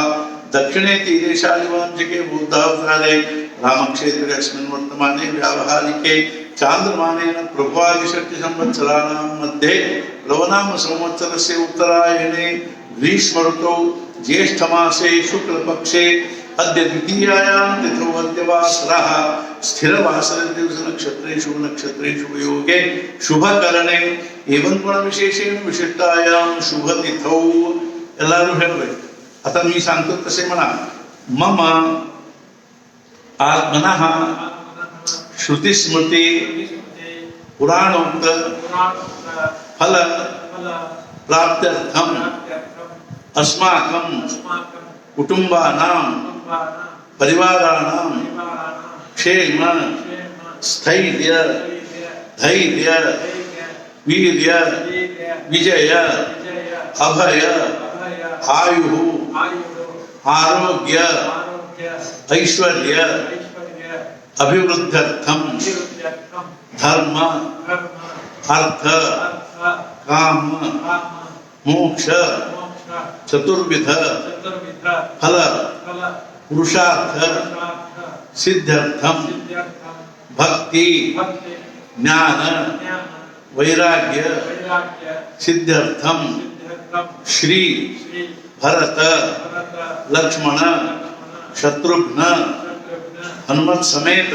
दक्षिणे तीरे शालिवांशिके बुद्धावतारे रामक्षेत्रे अस्मिन् वर्तमाने व्यावहारिके चांद्रमानेन प्रभवादिषट् संवत्सराणां मध्ये प्लवनाम संवत्सरस्य उत्तरायणे ग्रीष्म ऋतौ ज्येष्ठमासे शुक्लपक्षे अद्य द्वितीयायां तिथौ अद्यवासरः स्थिरवासरदिवसनक्षत्रेषु नक्षत्रेषु योगे शुभकरणे एवं गुणविशेषेण विशिष्टायां शुभतिथौ ಎಲ್ಲರೂ ಹೇಳಬೇಕು आता मी सांगतो तसे म्हणा मम आत्मनः श्रुति स्मृति पुराणोक्त फल प्राप्त्यर्थम अस्माकं कुटुंबानां परिवाराणां क्षेम स्थैर्य धैर्य वीर्य विजय अभय आयु आरोग्य ऐश्वर्य अभिवृद्ध्यर्थम धर्म अर्थ काम मोक्ष चतुर्विध फल पुरुषार्थ सिद्ध्यर्थम भक्ति ज्ञान वैराग्य सिद्ध्यर्थम श्री भरत लक्ष्मण शत्रुघ्न हनुमत समेत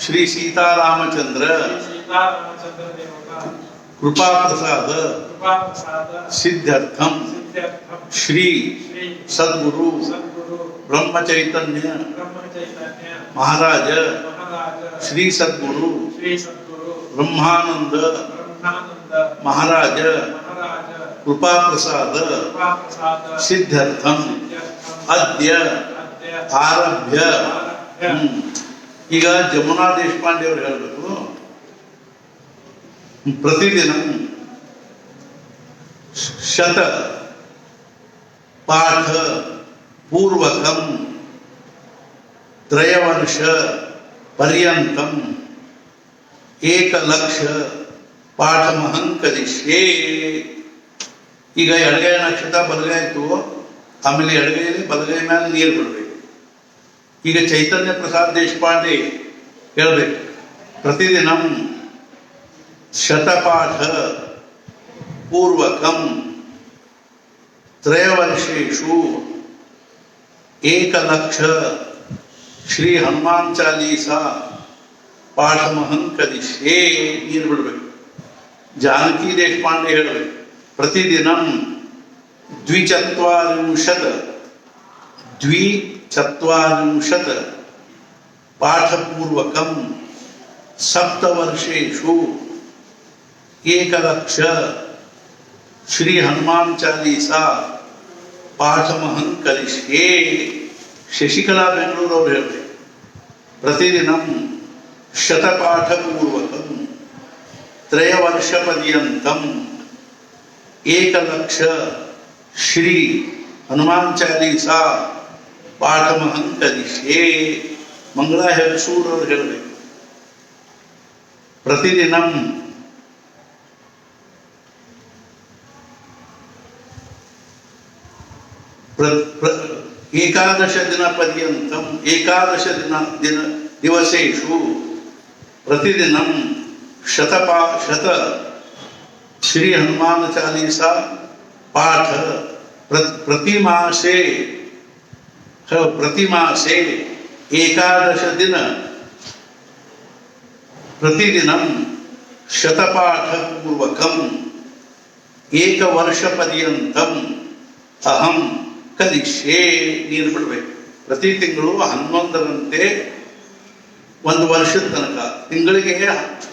श्री सीतारामचंद्र कृपा प्रसाद सिद्ध्यर्थम श्री सद्गुरु ब्रह्म चैतन्य महाराज श्री सद्गुरु ब्रह्मानंद महाराज कृपा प्रसाद सिद्ध्यर्थम अद्य आरभ्य ಈಗ ಜಮುನಾ ದೇಶಪಾಂಡೆ ಅವರು ಹೇಳಬೇಕು प्रतिदिन शत पाठ पूर्वकम त्रयवर्ष पर्यंतम 1 ಲಕ್ಷ ಪಾಠಮಹಂ ಕರಿಷ್ಯೆ ಈಗ ಎಡಗೈ ನಕ್ಷತ್ರ ಬಲಗೈ ಇತ್ತು ಆಮೇಲೆ ಎಡಗೈಯಲ್ಲಿ ಬಲಗೈ ಮೇಲೆ ನೀರು ಬಿಡಬೇಕು ಈಗ ಚೈತನ್ಯ ಪ್ರಸಾದ್ ದೇಶಪಾಂಡೆ ಹೇಳಬೇಕು प्रतिदिनम शतपाठ पूर्वकम त्रयवर्षेषु 1 ಲಕ್ಷ श्री हनुमान चालीसा ಪಾಠಮಹಂ ಕಲಿಷ್ಯೆ ನೀರು ಬಿಡಬೇಕು. ಜಾನಕಿ ದೇಶಪಾಂಡೆ ಹೇಳಬೇಕು, ಪ್ರತಿದಿನಂ ದ್ವಿಚತ್ವಾರಿಂಶತ್ ಪಾಠಪೂರ್ವಕಂ ಸಪ್ತವರ್ಷೇಷು 1,00,000 ಶ್ರೀ ಹನುಮಾನ್ ಚಾಲೀಸಾ ಪಾಠಮಹಂ ಕಲಿಷ್ಯೆ. ಶಶಿಕಲಾ ಬೆಂಗಳೂರು ಅವರು ಹೇಳಬೇಕು, ಪ್ರತಿದಿನಂ ಶತಪಾಠಪೂರ್ವಕಂ 3 ವರ್ಷ ಪರ್ಯಂತಂ 1,00,000 ಶ್ರೀ ಹನುಮಾನ್ ಚಾಲೀಸಾ ಪಾಠಮಹಂ ಕಲಿಷ್ಯೆ. ಮಂಗಳಾ ಹೆಗಸೂರ್ ಅವರು ಹೇಳಬೇಕು, ಪ್ರತಿದಿನಂ ಏಕಾದಶ ದಿನ ಪರ್ಯಂತಂ 11 ದಿವಸೇಷು ಪ್ರತಿದಿನಂ ಶತ ಶ್ರೀ ಹನುಮಾನ್ ಚಾಲೀಸಾ ಪಾಠ ಪ್ರತಿಮಾಸೆ 11 ದಿನ ಪ್ರತಿದಿನಂ ಶತಪಾಠಪೂರ್ವಕಂ 1 ವರ್ಷ ಪರ್ಯಂತಂ ಅಹಂ ಕಲಿಷ್ಯೆ ನೀರು ಬಿಡಬೇಕು. ಪ್ರತಿ ತಿಂಗಳು 11ರಂತೆ 1 ವರ್ಷದ ತನಕ, ತಿಂಗಳಿಗೆ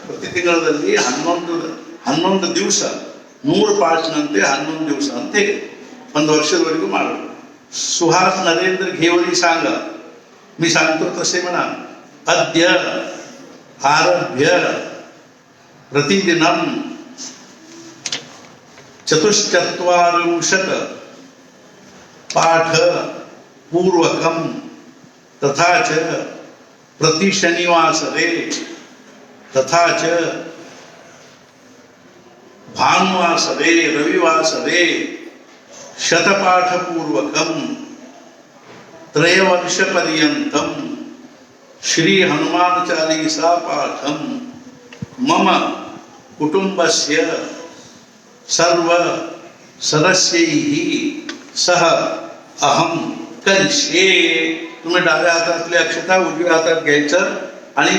ಪ್ರತಿ ತಿಂಗಳಲ್ಲಿ 11 ದಿವಸ 100 ಪಾಠನಂತೆ 11 ದಿವಸ ಅಂತ ಹೇಳಿ 1 ವರ್ಷದವರೆಗೂ ಮಾಡಬೇಕು. सुहास नरेंद्र घेवरी सांगा, मी सांगतो तसे म्हणा. अद्य आरभ्य प्रतिदिनं 44 पाठ पूर्वकं तथा च प्रति शनिवासरे तथा च भानुवासरे रविवासरे शतपाठपूर्वकं 3 वर्ष पर्यन्तं श्री हनुमान चालीसा पाठं मम कुटुंबस्य सर्व सदस्यैः सह अहम करिष्ये. तुम्ही डाव्या हातातली अक्षता उजव्या हातात घ्यायचं आणि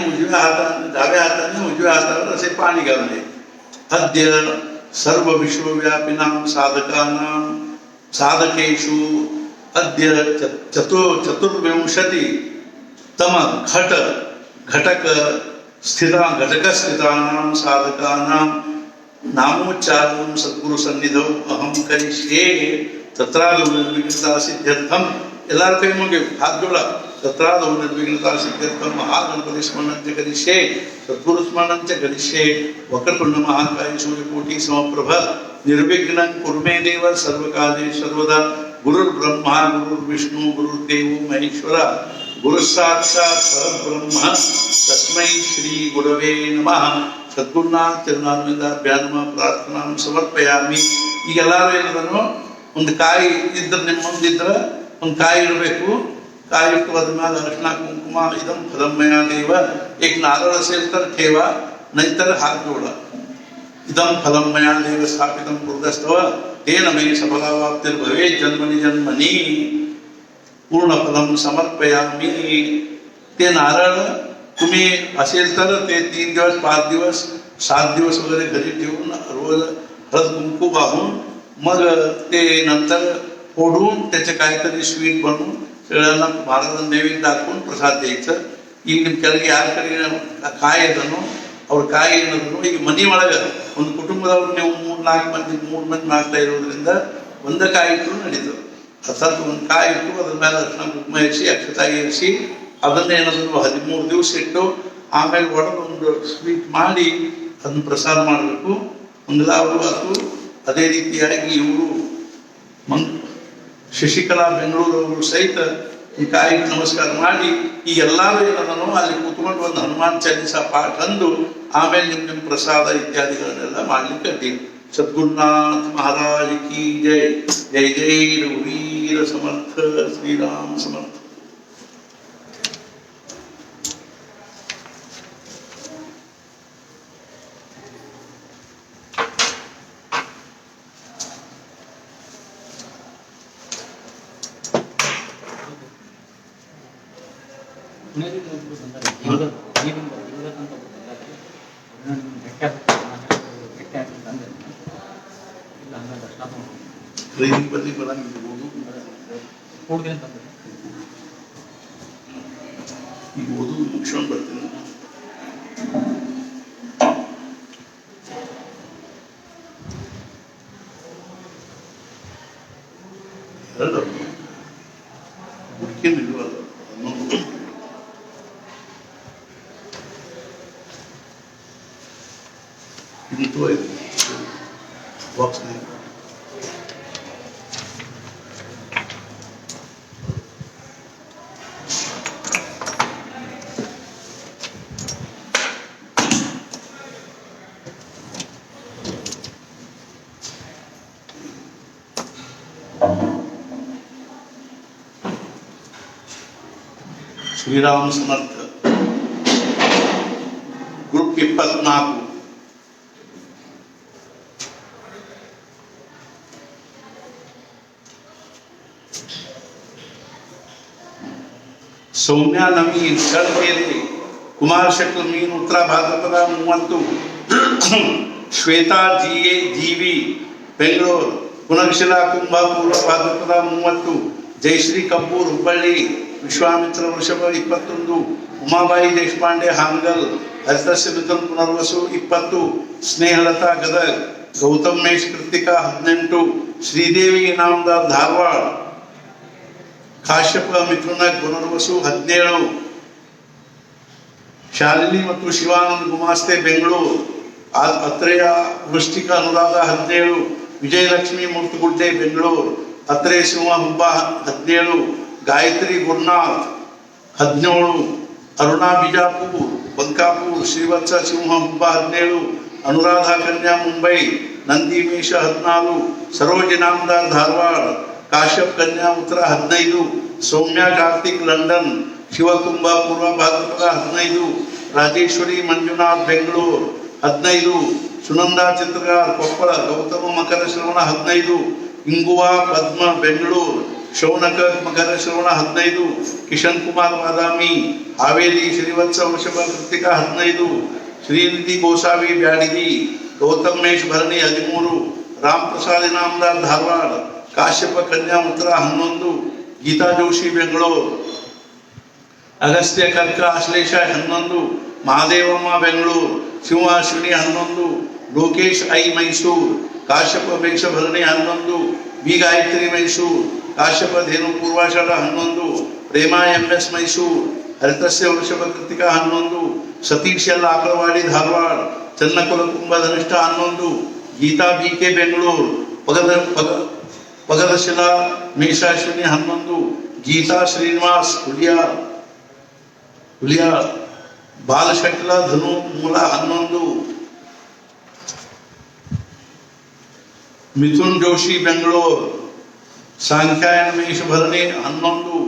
डाव्या हाताने उजव्या हातावर असे पाणी घालणे. अद्य सर्व विश्वव्यापिनां साधकेषु अद्य 24 तम घटक स्थितानां साधकानां नामोच्चारणं सद्गुरु सन्निधौ अहम करिष्ये. तत्रादौ निर्विघ्नता सिद्ध्यर्थम. ಎಲ್ಲರೂ ಕೈ ಮುಗಿವು, ಹಾತ್ ಜೋಳ. ತತ್ರಾದೌ ನಿರ್ವಿಘ್ನತಾ ಸಿದ್ಧ್ಯರ್ಥಂ ಮಹಾಗಣಪತಿ ಸ್ಮರಣಂಚ ಕರಿಷ್ಯೆ ಸದ್ಗುರು ಸ್ಮರಣಂಚ ಕರಿಷ್ಯೆ. ವಕ್ರತುಂಡ ಮಹಾಕಾಯ ಸೂರ್ಯಕೋಟಿ ಸಮಪ್ರಭ ನಿರ್ವಿಘ್ನಂ ಕುರು ಮೇ ದೇವ ಸರ್ವಕಾಲೇ ಸರ್ವದಾ. ಗುರುರ್ಬ್ರಹ್ಮ ಗುರುರ್ವಿಷ್ಣು ಗುರುರ್ದೇವೋ ಮಹೇಶ್ವರ ಗುರು ಸಾಕ್ಷಾತ್ ಪರಬ್ರಹ್ಮ ತಸ್ಮೈ ಶ್ರೀ ಗುರವೇ ನಮಃ. ಸದ್ಗುರುನಾಥ ಚರಣಾರವಿಂದಾಭ್ಯಾಂ ಪ್ರಾರ್ಥನಾ ಸಮರ್ಪಯಾಮಿ. ಈಗ ಎಲ್ಲರೂ ಏನದನ್ನು ಒಂದು ಕಾಯಿ ಇದ್ರೆ ನಿಮ್ಮ ಮುಂದಿದ್ರೆ ಒಂದು ಕಾಯಿ ಇಡಬೇಕು. ಕಾಯಿ ಇಟ್ಟು ಅದ್ರ ಮೇಲೆ ಅರಿಶಿಣ ಕುಂಕುಮ ಇದಂ ಫಲಮಯ ದೇವ. एक नारळ असेल तर ठेवा, नाहीतर हात जोडा. इदं फलमय देव स्थापितं कुरुदस्तव तेन मे सफलावाप्तिर्भवेत् जन्मनि जन्मनि. पूर्णफलं समर्पयामि. ते नारळ तुम्ही असेल तर ते 3 दिवस 5 दिवस 7 दिवस वगैरे घरी ठेवून रोज हळद कुंकू वाहून मग ते नंतर फोडून त्याचे काहीतरी स्वीट बनवून सगळ्यांना महाराजांना नैवेद्य दाखवून प्रसाद द्यायचं. ಈಗ ನಿಮ್ಮ ಕೆಳಗೆ ಯಾರ ಕಡೆಗೆ ಕಾಯಿ ಅದನ್ನು ಅವ್ರ ಕಾಯಿ ಏನದನ್ನು ಈಗ ಮನೆ ಒಳಗೆ ಒಂದು ಕುಟುಂಬದವ್ರು ನೀವು 3-4 ಮಂದಿ ಮಾಡ್ತಾ ಇರೋದ್ರಿಂದ ಒಂದೇ ಕಾಯಿ ಇಟ್ಟು ನಡೀತದೆ. ಅರ್ಥಾತ್ ಒಂದು ಕಾಯಿ ಇಟ್ಟು ಅದ್ರ ಮೇಲೆ ಅರ್ಶಿಣ ಕುಂಕುಮ ಇರಿಸಿ ಅಕ್ಷತಾಗಿ ಇರಿಸಿ ಅದನ್ನೇ ಏನದನ್ನು 13 ದಿವಸ ಇಟ್ಟು ಆಮೇಲೆ ಒಡೆದು ಒಂದು ಸ್ವೀಟ್ ಮಾಡಿ ಅದನ್ನು ಪ್ರಸಾದ ಮಾಡಬೇಕು. ಮಂಗಲಾವರು ಅದು ಅದೇ ರೀತಿಯಾಗಿ ಇವರು ಶಶಿಕಲಾ ಬೆಂಗಳೂರು ಅವರು ಸಹಿತ ಈ ಕಾಯಿ ನಮಸ್ಕಾರ ಮಾಡಿ ಈ ಎಲ್ಲರೂ ಏನದನ್ನು ಅಲ್ಲಿ ಕೂತ್ಕೊಂಡು ಒಂದು ಹನುಮಾನ್ ಚಾಲೀಸಾ ಪಾಠ ಅಂದು ಆಮೇಲೆ ನಿಮ್ಮ ಪ್ರಸಾದ ಇತ್ಯಾದಿಗಳನ್ನೆಲ್ಲ ಮಾಡ್ಲಿಕ್ಕೆ ಅಡ್ಡಿ. ಸದ್ಗುರುನಾಥ ಮಹಾರಾಜ್ ಕಿ ಜೈ. ಜೈ ಜೈ ರಘುವೀರ ಸಮರ್ಥ ಶ್ರೀರಾಮ್ ಸಮರ್ಥ. ಟ್ರೈನಿಂಗ್ ಬರಲಿ ಬರಂಗಿರ್ಬೋದು, ಈಗ ಓದು ಮುಗಿಸ್ಕೊಂಡು ಬರ್ತೀನಿ. ಎರಡು ಹುಡುಕಿ ನಿಲ್ವಲ್ಲ ಇಂಟು ಐದು ಬಾಕ್ಸ್ ಶ್ರೀರಾಮ ಸಮರ್ಥ ಗ್ರೂಪ್ 24. ಸೌಮ್ಯ ನವೀನ್ ಕಳ್ಮೇಲೆ, ಕುಮಾರ್ ಶಕ್ಲ ಮೀನ್ ಉತ್ತರ ಭಾದ್ರಪದ 30, ಶ್ವೇತಾ ಜೀವಿ ಬೆಂಗಳೂರು, ಪುನರ್ಶಿಲಾ ಕುಂಭ ಪೂರ್ವ ಭಾದ್ರಪದ 30, ಜಯಶ್ರೀ ಕಪೂರ್ ಹುಬ್ಬಳ್ಳಿ, ವಿಶ್ವಾಮಿತ್ರ ವೃಷಭ 21, ಉಮಾಬಾಯಿ ದೇಶಪಾಂಡೆ ಹಾನಗಲ್, ಹರಿತಸ್ಯ ಮಿಥುನ್ ಪುನರ್ವಸು 20, ಸ್ನೇಹಲತಾ ಗದಗ್, ಗೌತಮ್ ಮೇಷ್ ಕೃತಿಕಾ 18, ಶ್ರೀದೇವಿ ಇನಾಮದಾರ್ ಧಾರವಾಡ, ಕಾಶ್ಯಪ ಮಿಥುನ ಪುನರ್ವಸು 17, ಶಾಲಿನಿ ಮತ್ತು ಶಿವಾನಂದ್ ಗುಮಾಸ್ತೆ ಬೆಂಗಳೂರು, ಅತ್ರೇಯ ವೃಷ್ಟಿಕ ಅನುರಾಧ 17, ವಿಜಯಲಕ್ಷ್ಮಿ ಮೂರ್ತುಗುಡ್ಡೆ ಬೆಂಗಳೂರು, ಅತ್ರೇಯ ಸಿಂಹ ಹುಬ್ಬ 17, ಗಾಯತ್ರಿ ಗುರುನಾಥ್ 17, ಅರುಣಾ ಬಿಜಾಪುರ್ ಬಂಕಾಪುರ್, ಶ್ರೀವತ್ಸ ಸಿಂಹ ಹುಬ್ಬ 17, ಅನುರಾಧ ಕನ್ಯಾ ಮುಂಬೈ, ನಂದಿಮೇಶ 14, ಸರೋಜ ನಾಮದಾರ್ ಧಾರವಾಡ, ಕಾಶ್ಯಪ್ ಕನ್ಯಾ ಉತ್ತರ 15, ಸೌಮ್ಯ ಕಾರ್ತಿಕ್ ಲಂಡನ್, ಶಿವಕುಂಭ ಪೂರ್ವ ಭಾದ್ರಪದ 15, ರಾಜೇಶ್ವರಿ ಮಂಜುನಾಥ್ ಬೆಂಗಳೂರು 15, ಸುನಂದಾ ಚಿತ್ರಗಾರ್ ಕೊಪ್ಪಳ, ಗೌತಮ ಮಕರ ಶ್ರವಣ 15, ಇಂಗುವಾ ಪದ್ಮ ಬೆಂಗಳೂರು, ಶೌನಕ ಮಕರ ಶ್ರವಣ 15, ಕಿಶನ್ ಕುಮಾರ್ ಬಾದಾಮಿ ಹಾವೇರಿ, ಶ್ರೀವತ್ಸ ವೃಷಭ ಕೃತಿಕಾ 15, ಶ್ರೀನಿಧಿ ಗೋಸಾವಿ ಬ್ಯಾಡಗಿ, ಗೌತಮ್ ಮೇಷ್ ಭರಣಿ 13, ರಾಮ್ ಪ್ರಸಾದ್ ಇನಾಮದಾರ್ ಧಾರವಾಡ, ಕಾಶ್ಯಪ ಕನ್ಯಾ ಉತ್ತರ 11, ಗೀತಾ ಜೋಶಿ ಬೆಂಗಳೂರು, ಅಗಸ್ತ್ಯ ಕರ್ಕ ಆಶ್ಲೇಷ 11, ಮಹಾದೇವಮ್ಮ ಬೆಂಗಳೂರು, ಶಿವಾಶ್ವಿನಿ 11, ಲೋಕೇಶ್ ಐ ಮೈಸೂರು, ಕಾಶ್ಯಪ ಮೇಷ ಭರಣಿ 11, ವಿ ಗಾಯತ್ರಿ ಮೈಸೂರು, ಕಾಶ್ಯಪ ಧೇನು ಪೂರ್ವಾಷಾಢ 11, ಪ್ರೇಮಾ MS ಮೈಸೂರು, ಹರಿತಸ್ಯ ವೃಷಭ ಕೃತಿಕಾ 11, ಸತೀಶ್ ಎಲ್ ಆಕಳವಾಡಿ ಧಾರವಾಡ, ಚನ್ನಕುಲ ಕುಂಭ ಧನಿಷ್ಠ 11, ಗೀತಾ BK ಬೆಂಗಳೂರು, ಪಗದಶಿಲಾ ಮೇಷಾಶ್ವಿನಿ 11, ಗೀತಾ ಶ್ರೀನಿವಾಸ್ ಹುಲಿಯಾರ್, ಬಾಲಶಕ್ಲ ಧನು ಮೂಲ 11, ಮಿಥುನ್ ಜೋಶಿ ಬೆಂಗಳೂರು, ಸಾಂಖ್ಯಾಯನ ಮೇಷ ಭರಣಿ 11,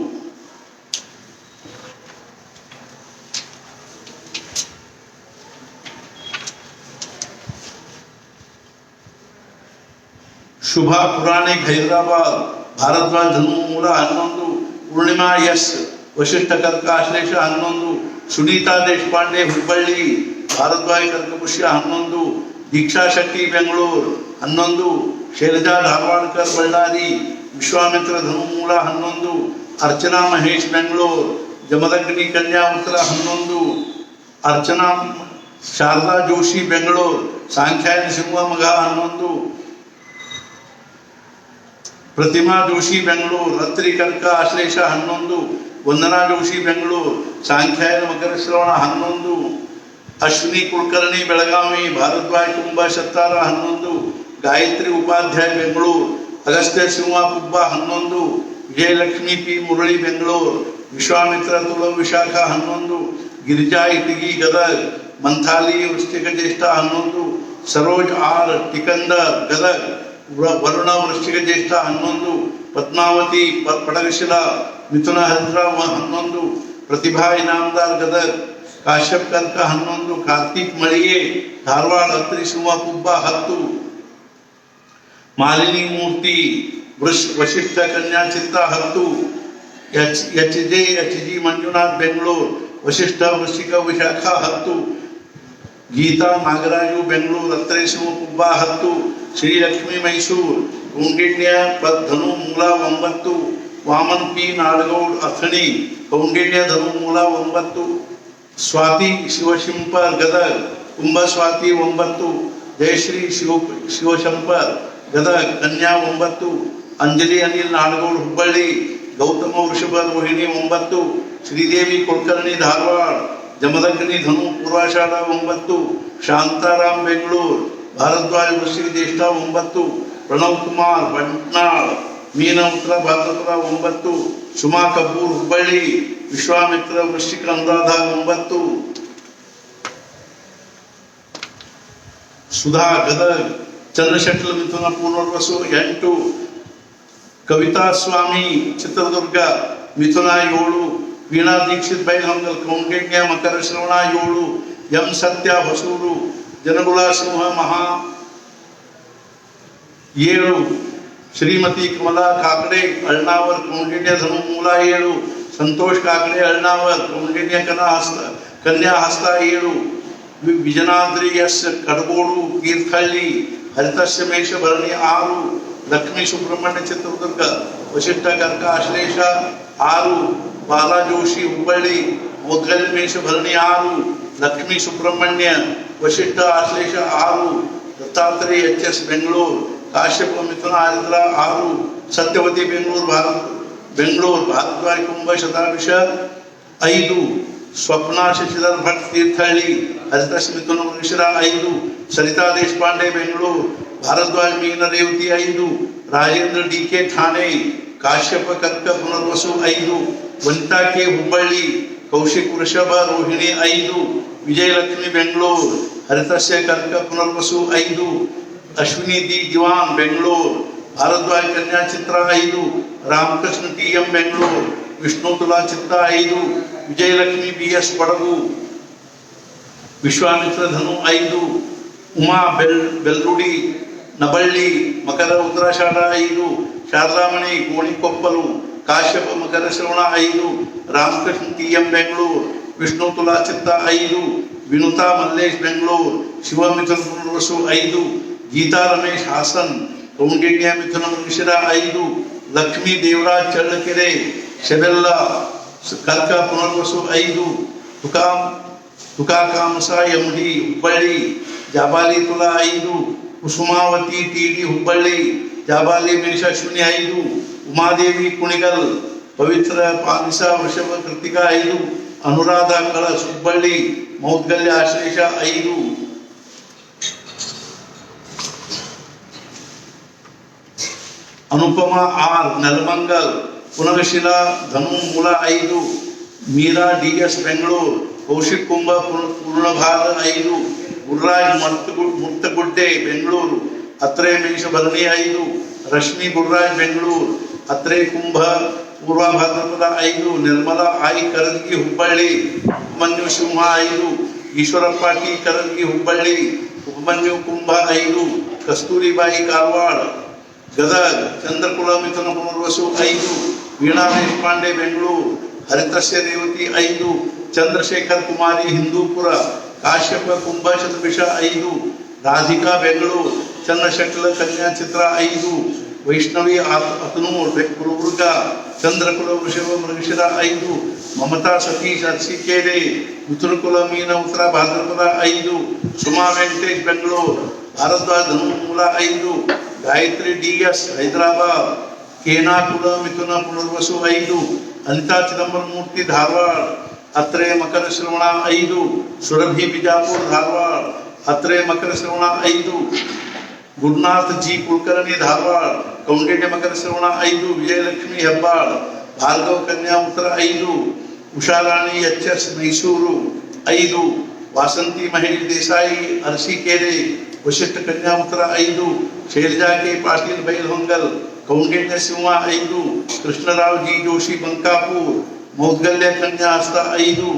ಶುಭಾ ಪುರಾಣಿಕ್ ಹೈದರಾಬಾದ್, ಭಾರದ್ವಾಜ್ ಧನು ಮೂಲ 11, ಪೂರ್ಣಿಮಾ ಎಸ್ ವಶಿಷ್ಠ ಕರ್ಕ ಆಶ್ಲೇಷ 11, ಸುನೀತಾ ದೇಶಪಾಂಡೆ ಹುಬ್ಬಳ್ಳಿ, ಭಾರದ್ವಾಜ್ ಕರ್ಕಪುಷ್ಯ 11, ದೀಕ್ಷಾ ಶೆಟ್ಟಿ ಬೆಂಗಳೂರು 11, ಶೈಲಜಾ ಧಾರವಾಡ್ಕರ್ ಬಳ್ಳಾರಿ, ವಿಶ್ವಾಮಿತ್ರ ಧನು ಮೂಲ 11, ಅರ್ಚನಾ ಮಹೇಶ್ ಬೆಂಗಳೂರು, ಜಮದಗ್ನಿ ಕನ್ಯಾ ಉತ್ತರ 11, ಅರ್ಚನಾ ಶಾರದಾ ಜೋಶಿ ಬೆಂಗಳೂರು, ಸಾಂಖ್ಯಾಯನ ಸಿಂಹ ಮಗ 11, ಪ್ರತಿಮಾ ಜೋಶಿ ಬೆಂಗಳೂರು, ರತ್ರಿ ಕರ್ಕ ಆಶ್ಲೇಷ 11, ವಂದನಾ ಜೋಶಿ ಬೆಂಗಳೂರು, ಸಾಂಖ್ಯಾಯನ ಮಕರ ಶ್ರವಣ 11, ಅಶ್ವಿನಿ ಕುಲಕರ್ಣಿ ಬೆಳಗಾವಿ, ಭಾರದ್ವಾಜ್ ಕುಂಭ ಶತ್ತಾರ 11, ಗಾಯತ್ರಿ ಉಪಾಧ್ಯಾಯ ಬೆಂಗಳೂರು, ಅಗಸ್ತ್ಯ ಸಿಂಹ ಕುಬ್ಬ 11, ವಿಜಯಲಕ್ಷ್ಮಿ ಪಿ ಮುರಳಿ ಬೆಂಗಳೂರು, ವಿಶ್ವಾಮಿತ್ರ ತುಳ ವಿಶಾಖ 11, ಗಿರಿಜಾ ಇಟಗಿ ಗದಗ್, ಮಂಥಾಲಿ ವೃಶ್ಚಿಕ ಜ್ಯೇಷ್ಠ 11, ಸರೋಜ್ ಆರ್ ಟಿಕಂದರ್ ಗದಗ್, ವರುಣ ವೃಶ್ಚಿಕ ಜ್ಯೇಷ್ಠ 11, ಪದ್ಮಾವತಿ ಪಡಗಶಿಲಾ ಮಿಥುನ ಹರಿದ್ರಾಮ 11, ಪ್ರತಿಭಾ ಇನಾಮದಾರ್ ಗದಗ್, ಕಾಶ್ಯಪ್ ಕರ್ಕ 11, ಕಾರ್ತಿಕ್ ಮಳಿಗೆ ಧಾರವಾಡ, ಅತ್ರಿ ಸಿಂಹ ಕುಬ್ಬ 10, ಮಾಲಿನಿ ಮೂರ್ತಿ ವಶಿಷ್ಠ ಕನ್ಯಾ ಚಿತ್ರ 10, HG ಮಂಜುನಾಥ್ ಬೆಂಗಳೂರು, ವಶಿಷ್ಠ ವೃಶ್ಚಿಕ ವಿಶಾಖಾ 10, ಗೀತಾ ನಾಗರಾಜು ಬೆಂಗಳೂರು, ಅತ್ರೆ ಶಿವಕುಬ್ಬ 10, ಶ್ರೀಲಕ್ಷ್ಮಿ ಮೈಸೂರು, ಕೌಂಡಿನ್ಯ ಧನು ಮೂಲ 9, ವಾಮನ್ ಪಿ ನಾಡಗೌಡ್ ಅಥಣಿ, ಕೌಂಡಿನ್ಯ ಧನು ಮೂಲ 9, ಸ್ವಾತಿ ಶಿವಶಂಪರ್ ಗದಗ್, ಕುಂಭ ಸ್ವಾತಿ 9, ಜಯಶ್ರೀ ಶಿವಶಂಪರ್ ಗದಗ್, ಕನ್ಯಾ 9, ಅಂಜಲಿ ಅನಿಲ್ ನಾಡಗೌಡ್ ಹುಬ್ಬಳ್ಳಿ, ಗೌತಮ ವೃಷಭ ರೋಹಿಣಿ 9, ಶ್ರೀದೇವಿ ಕುಲಕರ್ಣಿ ಧಾರವಾಡ, ಜಮದಗ್ನಿ ಧನು ಪೂರ್ವಾಷಾಢ 9, ಶಾಂತಾರಾಮ್ ಬೆಂಗಳೂರು, ಭಾರದ್ವಾಜ್ ವೃಶ್ಚಿಕ ಜ್ಯೇಷ್ಠ 9, ಪ್ರಣವ್ ಕುಮಾರ್ ಬಂಟ್ನಾಳ್, ಮೀನ ಉತ್ತರ ಭಾದ್ರಪದ 9, ಸುಮಾ ಕಪೂರ್ ಹುಬ್ಬಳ್ಳಿ, ವಿಶ್ವಾಮಿತ್ರ ವೃಶ್ಚಿಕ ಅನುರಾಧ 9, ಸುಧಾ ಗದಗ್, ಚಂದ್ರಶೆಟ್ಲ ಮಿಥುನ ಪುನರ್ವಸು 8, ಕವಿತಾ ಸ್ವಾಮಿ ಚಿತ್ರದುರ್ಗ ಮಿಥುನ 7, ವೀಣಾ ದೀಕ್ಷಿತ್ ಬೈಲಹೊಂಗಲ್ ಕೌಂಡಿನ್ಯ ಮಕರ ಶ್ರವಣ 7, ಎಂ ಸತ್ಯ ಹೊಸೂರು ಜನಗುಳ ಸಿಂಹ ಮಹಾ 7, ಶ್ರೀಮತಿ ಕಮಲಾ ಕಾಕಡೆ ಅಳ್ನಾವರ್ ಕೌಂಡಿನ್ಯ ಧನು ಮೂಲ 7, ಸಂತೋಷ್ ಕಾಕಡೆ ಅಳ್ನಾವರ್ ಕೌಂಡಿನ್ಯ ಕನ್ಯಾ ಹಸ್ತ 7, ವಿಜನಾದ್ರಿ ಎಸ್ ಕಡಗೋಡು ತೀರ್ಥಹಳ್ಳಿ ಹರಿತಸ್ಯ ಮೇಷ ಭರಣಿ 6, ಲಕ್ಷ್ಮೀ ಸುಬ್ರಹ್ಮಣ್ಯ ಚಿತ್ರದುರ್ಗ ವಶಿಷ್ಠ ಕರ್ಕ ಆಶ್ಲೇಷ 6, ಬಾಲಾ ಜೋಶಿ ಹುಬ್ಬಳ್ಳಿ ಮೌದ್ಗಲ್ಯ ಮೇಷ ಭರಣಿ 6, ಲಕ್ಷ್ಮೀ ಸುಬ್ರಹ್ಮಣ್ಯ ವಶಿಷ್ಠ ಆಶ್ಲೇಷ 6, ದತ್ತಾತ್ರೇಯ HS ಬೆಂಗಳೂರು, ಕಾಶ್ಯಪ ಮಿಥುನ ಆರಿದ್ರ 6, ಸತ್ಯವತಿ ಬೆಂಗಳೂರು ಭಾರದ್ವಾಜ್ ಕುಂಭ ಶತಾಭಿಷ 5, ಸ್ವಪ್ನ ಶಶಿಧರ್ ಭಟ್ ತೀರ್ಥಹಳ್ಳಿ ಹರಿತಸ್ ಮಿಥುನ ಮೃಗಶಿರ 5, ಸರಿತಾ ದೇಶಪಾಂಡೆ ಬೆಂಗಳೂರು, ಭಾರದ್ವಾಜ್ ಮೀನ ರೇವತಿ 5, ರಾಜೇಂದ್ರ DK ಠಾಣೆ, ಕಾಶ್ಯಪ ಕರ್ಕ ಪುನರ್ವಸು 5, ವನಿತಾ ಕೆ ಹುಬ್ಬಳ್ಳಿ, ಕೌಶಿಕ್ ವೃಷಭ ರೋಹಿಣಿ 5, ವಿಜಯಲಕ್ಷ್ಮಿ ಬೆಂಗಳೂರು, ಹರಿತಸ್ಯ ಕರ್ಕ Punarvasu 5, Ashwini the Diwan Bengaluru, Bharadwaj Kanya Chitra 5, Ramakrishna TM Bengaluru, Vishnu Tula Chitra 5, Vijayalakshmi BS Kodagu, Vishwamitra ಧನು 5, ಉಮಾ ಬೆಲ್ರುಡಿ ನಬಳ್ಳಿ ಮಕರ ಉತ್ತರಾಷಾಢ 5, ಶಾರದಾಮಣಿ ಗೋಣಿಕೊಪ್ಪಲು, ಕಾಶ್ಯಪ ಮಕರ ಶ್ರವಣ 5, ರಾಮಕೃಷ್ಣ TM ಬೆಂಗಳೂರು, ವಿಷ್ಣು ತುಲಾ ಚಿತ್ತ 5, ವಿನುತಾ ಮಲ್ಲೇಶ್ ಬೆಂಗಳೂರು, ಶಿವ ಮಿಥುನ ಪುನರ್ವಸು 5, ಗೀತಾ ರಮೇಶ್ ಹಾಸನ್ ಕೌಂಡಿನ್ಯ ಮಿಥುನ ಮೃಗಶಿರ 5, ಲಕ್ಷ್ಮೀ ದೇವರಾಜ್ ಚಳ್ಳಕೆರೆ ಶೆಬೆಲ್ಲ ಕರ್ಕ ಪುನರ್ವಸು 5, ತುಕಾಕಾಮಸ MD ಹುಬ್ಬಳ್ಳಿ, ಜಾಬಾಲಿ ತುಲಾ 5, ಕುಸುಮಾವತಿ TD ಹುಬ್ಬಳ್ಳಿ, ಜಾಬಾಲಿ ಮೇಷ ಅಶ್ವಿನಿ 5, ಉಮಾದೇವಿ ಕುಣಿಗಲ್, ಪವಿತ್ರ ಪಾಲಿಸ ವೃಷಭ ಕೃತಿಕ 5, ಅನುರಾಧ ಕಳಸ್ ಹುಬ್ಬಳ್ಳಿ, ಮೌದ್ಗಲ್ಯ ಆಶ್ಲೇಷ 5, ಅನುಪಮ R ನೆಲಮಂಗಲ್ ಪುನರ್ಶಿಲಾ ಧನು ಮೂಲ 5, ಮೀರಾ DS ಬೆಂಗಳೂರು, ಕೌಶಿಕ್ ಕುಂಭ ಪೂರ್ಣಭಾಗ 5, ಗುರ್ರಾಜ್ ಮುಕ್ತಗುಡ್ಡೆ ಬೆಂಗಳೂರು, ಅತ್ರೆ ಮೇಷ ಭರಣಿ 5, ರಶ್ಮಿ ಗುರ್ರಾಜ್ ಬೆಂಗಳೂರು, ಅತ್ರೆ ಕುಂಭ ಪೂರ್ವ ಭಾದ್ರಪದ 5, ನಿರ್ಮಲಾ I ಕರಗಿ ಹುಬ್ಬಳ್ಳಿ, ಉಪಮನ್ಯು ಸಿಂಹ 5, ಈಶ್ವರಪ್ಪ T ಕರಗಿ ಹುಬ್ಬಳ್ಳಿ, ಉಪಮನ್ಯು ಕುಂಭ 5, ಕಸ್ತೂರಿಬಾಯಿ ಕಾರವಾಡ ಗದಗ್, ಚಂದ್ರಕುಲ ಮಿಥುನ ಪುನರ್ವಸು 5, ವೀಣಾ ದೇಶಪಾಂಡೆ ಬೆಂಗಳೂರು, ಹರಿತಸ್ಯ ರೇವತಿ 5, ಚಂದ್ರಶೇಖರ್ ಕುಮಾರಿ ಹಿಂದೂಪುರ, ಕಾಶ್ಯಪ ಕುಂಭ ಶತಭಿಷ 5, ರಾಧಿಕಾ ಬೆಂಗಳೂರು, ಚಂದ್ರಶೆಟ್ಲ ಕನ್ಯಾ ಚಿತ್ರ 5, ವೈಷ್ಣವಿ ಅತನೂರ್ ಗುಲ್ಬರ್ಗ, ಚಂದ್ರಕುಲ ವೃಷಭ ಮೃಗಶಿರ 5, ಮಮತಾ ಸತೀಶ್ ಅರಸೀಕೆರೆ ಮಿಥುನಕುಲ ಮೀನ ಉತ್ತರ ಭಾದ್ರಪದ 5, ಸುಮಾ ವೆಂಕಟೇಶ್ ಬೆಂಗಳೂರು, ಭಾರದ್ವಾಜ್ ಧನು ಮೂಲ 5, ಗಾಯತ್ರಿ DS ಹೈದರಾಬಾದ್, ಕೇನಾ ಕುಲ ಮಿಥುನ ಪುನರ್ವಸು 5, ಅನಿತಾ ಚಿದಂಬರ ಮೂರ್ತಿ ಧಾರವಾಡ, ಅತ್ರೆ ಮಕರ ಶ್ರವಣ 5, ಸುರಭಿ ಬಿಜಾಪುರ ಧಾರವಾಡ, ಅತ್ರೆ ಮಕರ ಶ್ರವಣ 5, ಗುರುನಾಥ್ G ಕುಲಕರ್ಣಿ ಧಾರವಾಡ, ಕೌಂಡಿನ್ಯ ಮಕರ ಶ್ರವಣ 5, ವಿಜಯಲಕ್ಷ್ಮಿ ಹೆಬ್ಬಾಳ, ಭಾರ್ಗವ ಕನ್ಯಾ ಉತ್ತರ 5, ಉಷಾರಾಣಿ HS ಮೈಸೂರು 5, ವಾಸಂತಿ ಮಹೇಶ್ ದೇಸಾಯಿ ಅರಸೀಕೆರೆ, ವಶಿಷ್ಠ ಕನ್ಯಾ ಉತ್ತರ 5, ಶೈಲಜಾ ಕೆ ಪಾಟೀಲ್ ಬೈಲಹೊಂಗಲ್, ಕೌಂಡಿನ್ಯ ಸಿಂಹ 5, ಕೃಷ್ಣರಾವ್ G ಜೋಶಿ ಬಂಕಾಪುರ್, ಮೌದ್ಗಲ್ಯ ಕನ್ಯಾ ಹಸ್ತ 5,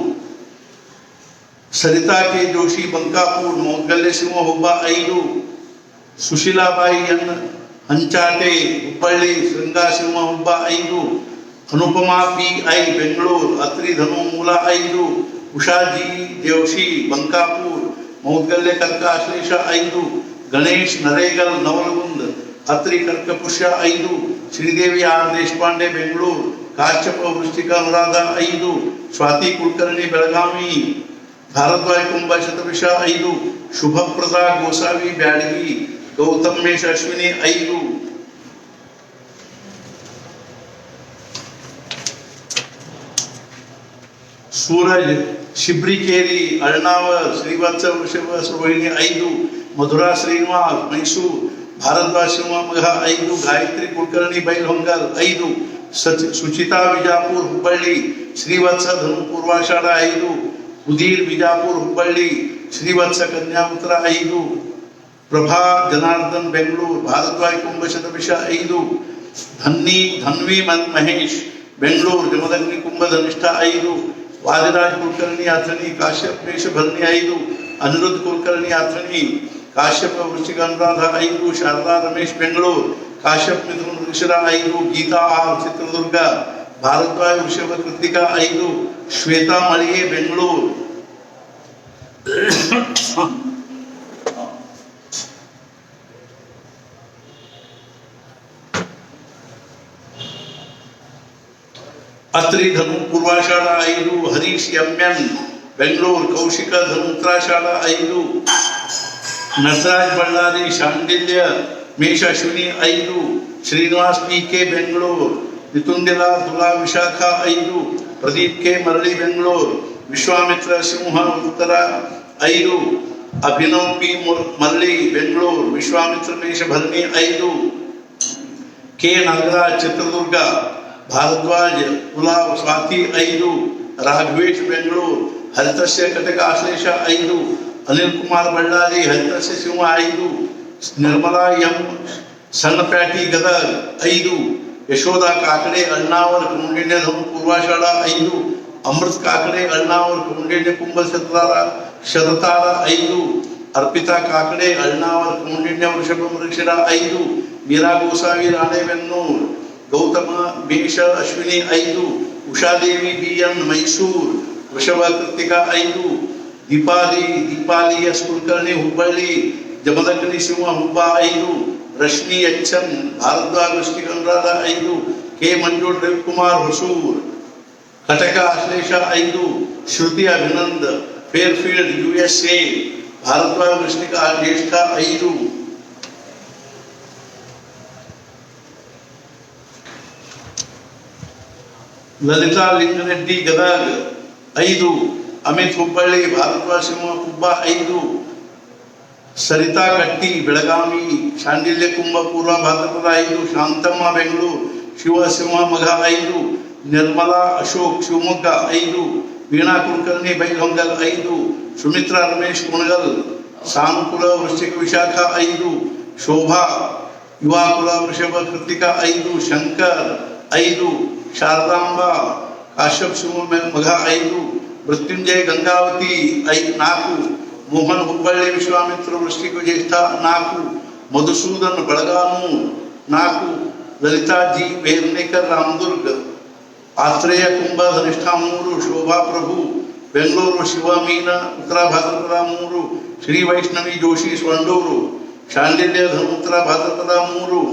ಸರಿತಾ ಕೆ ಜೋಶಿ ಬಂಕಾಪುರ್, ಮೌದ್ಗಲ್ಯ ಸಿಂಹ ಹುಬ್ಬ 5, ಸುಶೀಲಾಬಾಯಿ N ಹಂಚಾಟೆ ಹುಬ್ಬಳ್ಳಿ, ಶೃಂಗಾರ ಸಿಂಹ ಹುಬ್ಬ 5, ಅನುಪಮಾ ಪಿ ಐ ಬೆಂಗಳೂರು, ಅತ್ರಿ ಧನು ಮೂಲ 5, ಉಷಾಜಿ ದೇವಶಿ ಬಂಕಾಪುರ್, ಮೌದ್ಗಲ್ಯ ಕರ್ಕ ಆಶ್ಲೇಷ 5, ಗಣೇಶ್ ನರೇಗಲ್ ನವಲಗುಂದ್, ಅತ್ರಿ ಕರ್ಕ ಪುಷ್ಯ 5, ಶ್ರೀದೇವಿ ಆರ್ ದೇಶಪಾಂಡೆ ಬೆಂಗಳೂರು, ಕಾಶ್ಯಪ ವೃಶ್ಚಿಕ ಅನುರಾಧ 5, ಸ್ವಾತಿ ಕುಲಕರ್ಣಿ ಬೆಳಗಾವಿ, ಭಾರದ್ವಾಜ್ ಕುಂಭ ಶತವಿಷ 5, ಶುಭಪ್ರದ ಗೋಸಾವಿ ಬ್ಯಾಡಗಿ, ಗೌತಮ್ ಮೇಷ ಅಶ್ವಿನಿ 5. सूरज शिब्रीकेरी अळनावर, श्रीवत्स वृषभ रोहिणी 5, मधुरा श्रीनिवास मैसूर, भारद्वाज शिवमोगा 5, गायत्री कुलकर्णी बैलहೊಂಗಲ್ 5, सुचिता विजापुर हुब्बಳ್ಳಿ, श्रीवत्स धनु पूर्वाषाढ़ 5, उदीर विजापुर हुब्बಳ್ಳಿ, श्रीवत्स कन्या उत्तर 5, प्रभा जनार्दन बेंगलूर, भारद्वाज कुंभ शतविष 5, धन्वी महेश बेंगलूर, जमदग्नि कुंभ धनिष्ठा 5, वादिराज कुलकर्णी अथनी, काश्यप मेष भरणी 5, अनिरुद्ध कुलकर्णी अथनी, काश्यप वृश्चिक अनुराध 5, शारदा रमेश बेंगलूर, काश्यप मिथुन वृषरा 5, गीता आर चित्रदुर्ग, भारद्वाज वृषभ कृतिका 5, श्वेता मಳಿಗೆ बेंगलूर. अत्रि धनु पूर्वाषाढ़ 5, हरीश एमएन बेंगलूर, कौशिक धनु उत्तराषाढ़ 5, नटराज बಳ್ಳಾರಿ शांडिल्य मेष अश्विनी 5, श्रीनिवास पी के बेंगलूर, नितुंडिला तुला विशाखा 5, प्रदीप के मरली बेंगलूर, विश्वामित्र सिंह उत्तर 5, अभिनव पी मरली बेंगलूर, विश्वामित्र मेष भरणी 5, के नागराज चित्रदुर्ग, भारद्वाज तुला स्वाति 5, राघवेश बेंगलूर, हरितस्य कटक आश्लेष 5, अनिल कुमार बಳ್ಳಾರಿ, हरितस्य सिंह 5, निर्मला एम सन्नप्याटी गदग 5, यशोदा काकड़े अळनावर कौंडिन्य धनु पूर्वाषाढ़ 5, अमृत काकड़े अळनावर कौंडिन्य कुंभ शततारा 5, अर्पिता काकड़े अळनावर कौंडिन्य वृषभ मृगशिरा 5, मीरा गोसावी राणेबೆನ್ನೂರು, गौतम मेष अश्विनी 5, उषादेवी बीएन मैसूर, वृषभ कृतिका 5, दीपाली एस कुलकर्णी हुब्बಳ್ಳಿ, जमदग्नि सिंह हुब्ब 5, रश्मि एचन भारद्वाज वृश्चिक अनुराध 5, के मंजूर रविकुमार ಹೊಸೂರ್, कटक आश्लेष 5, श्रुति अभिनंद फेयरफील्ड यूएसए, भारद्वाज वृश्चिक ज्येष्ठ 5, ललिता लिंगरेड्डी गदग 5, अमित हुब्बಳ್ಳಿ, भारद्वाज सिंह कुब्ब 5, सरिता कट्टी बेळगावी, शांडिल्य कुंभ पूर्व भाद्रपद 5, शांतम्म बेंगलूर, शिव सिंह मघ 5, निर्मला अशोक शिवमोग्ग 5, वीणा कुलकर्णी बैलहೊಂಗಲ್ 5, सुमित्रा रमेश कुणगल, सानुकुल वृश्चिक विशाखा 5, शोभा युवाकुल वृषभ कृतिका 5, शंकर 5, शारदांबा काश्यप शिव मघ 5, मृत्युंजय गंगावती 4, मोहन हुब्बಳ್ಳಿ विश्वामित्र वृश्चिक ज्येष्ठ 4, मधुसूदन बळगानूर 4, ललिता जी वेर्नेकर रामदुर्ग, आत्रेय कुंभ धनिष्ठा 3, शोभा प्रभु बेंगलूರು, शिव मीन उत्तर भाद्रपद 3, श्री वैष्णवी जोशी स्वंडूरू, शांडिल्य धनु उत्तर भाद्रपद 3,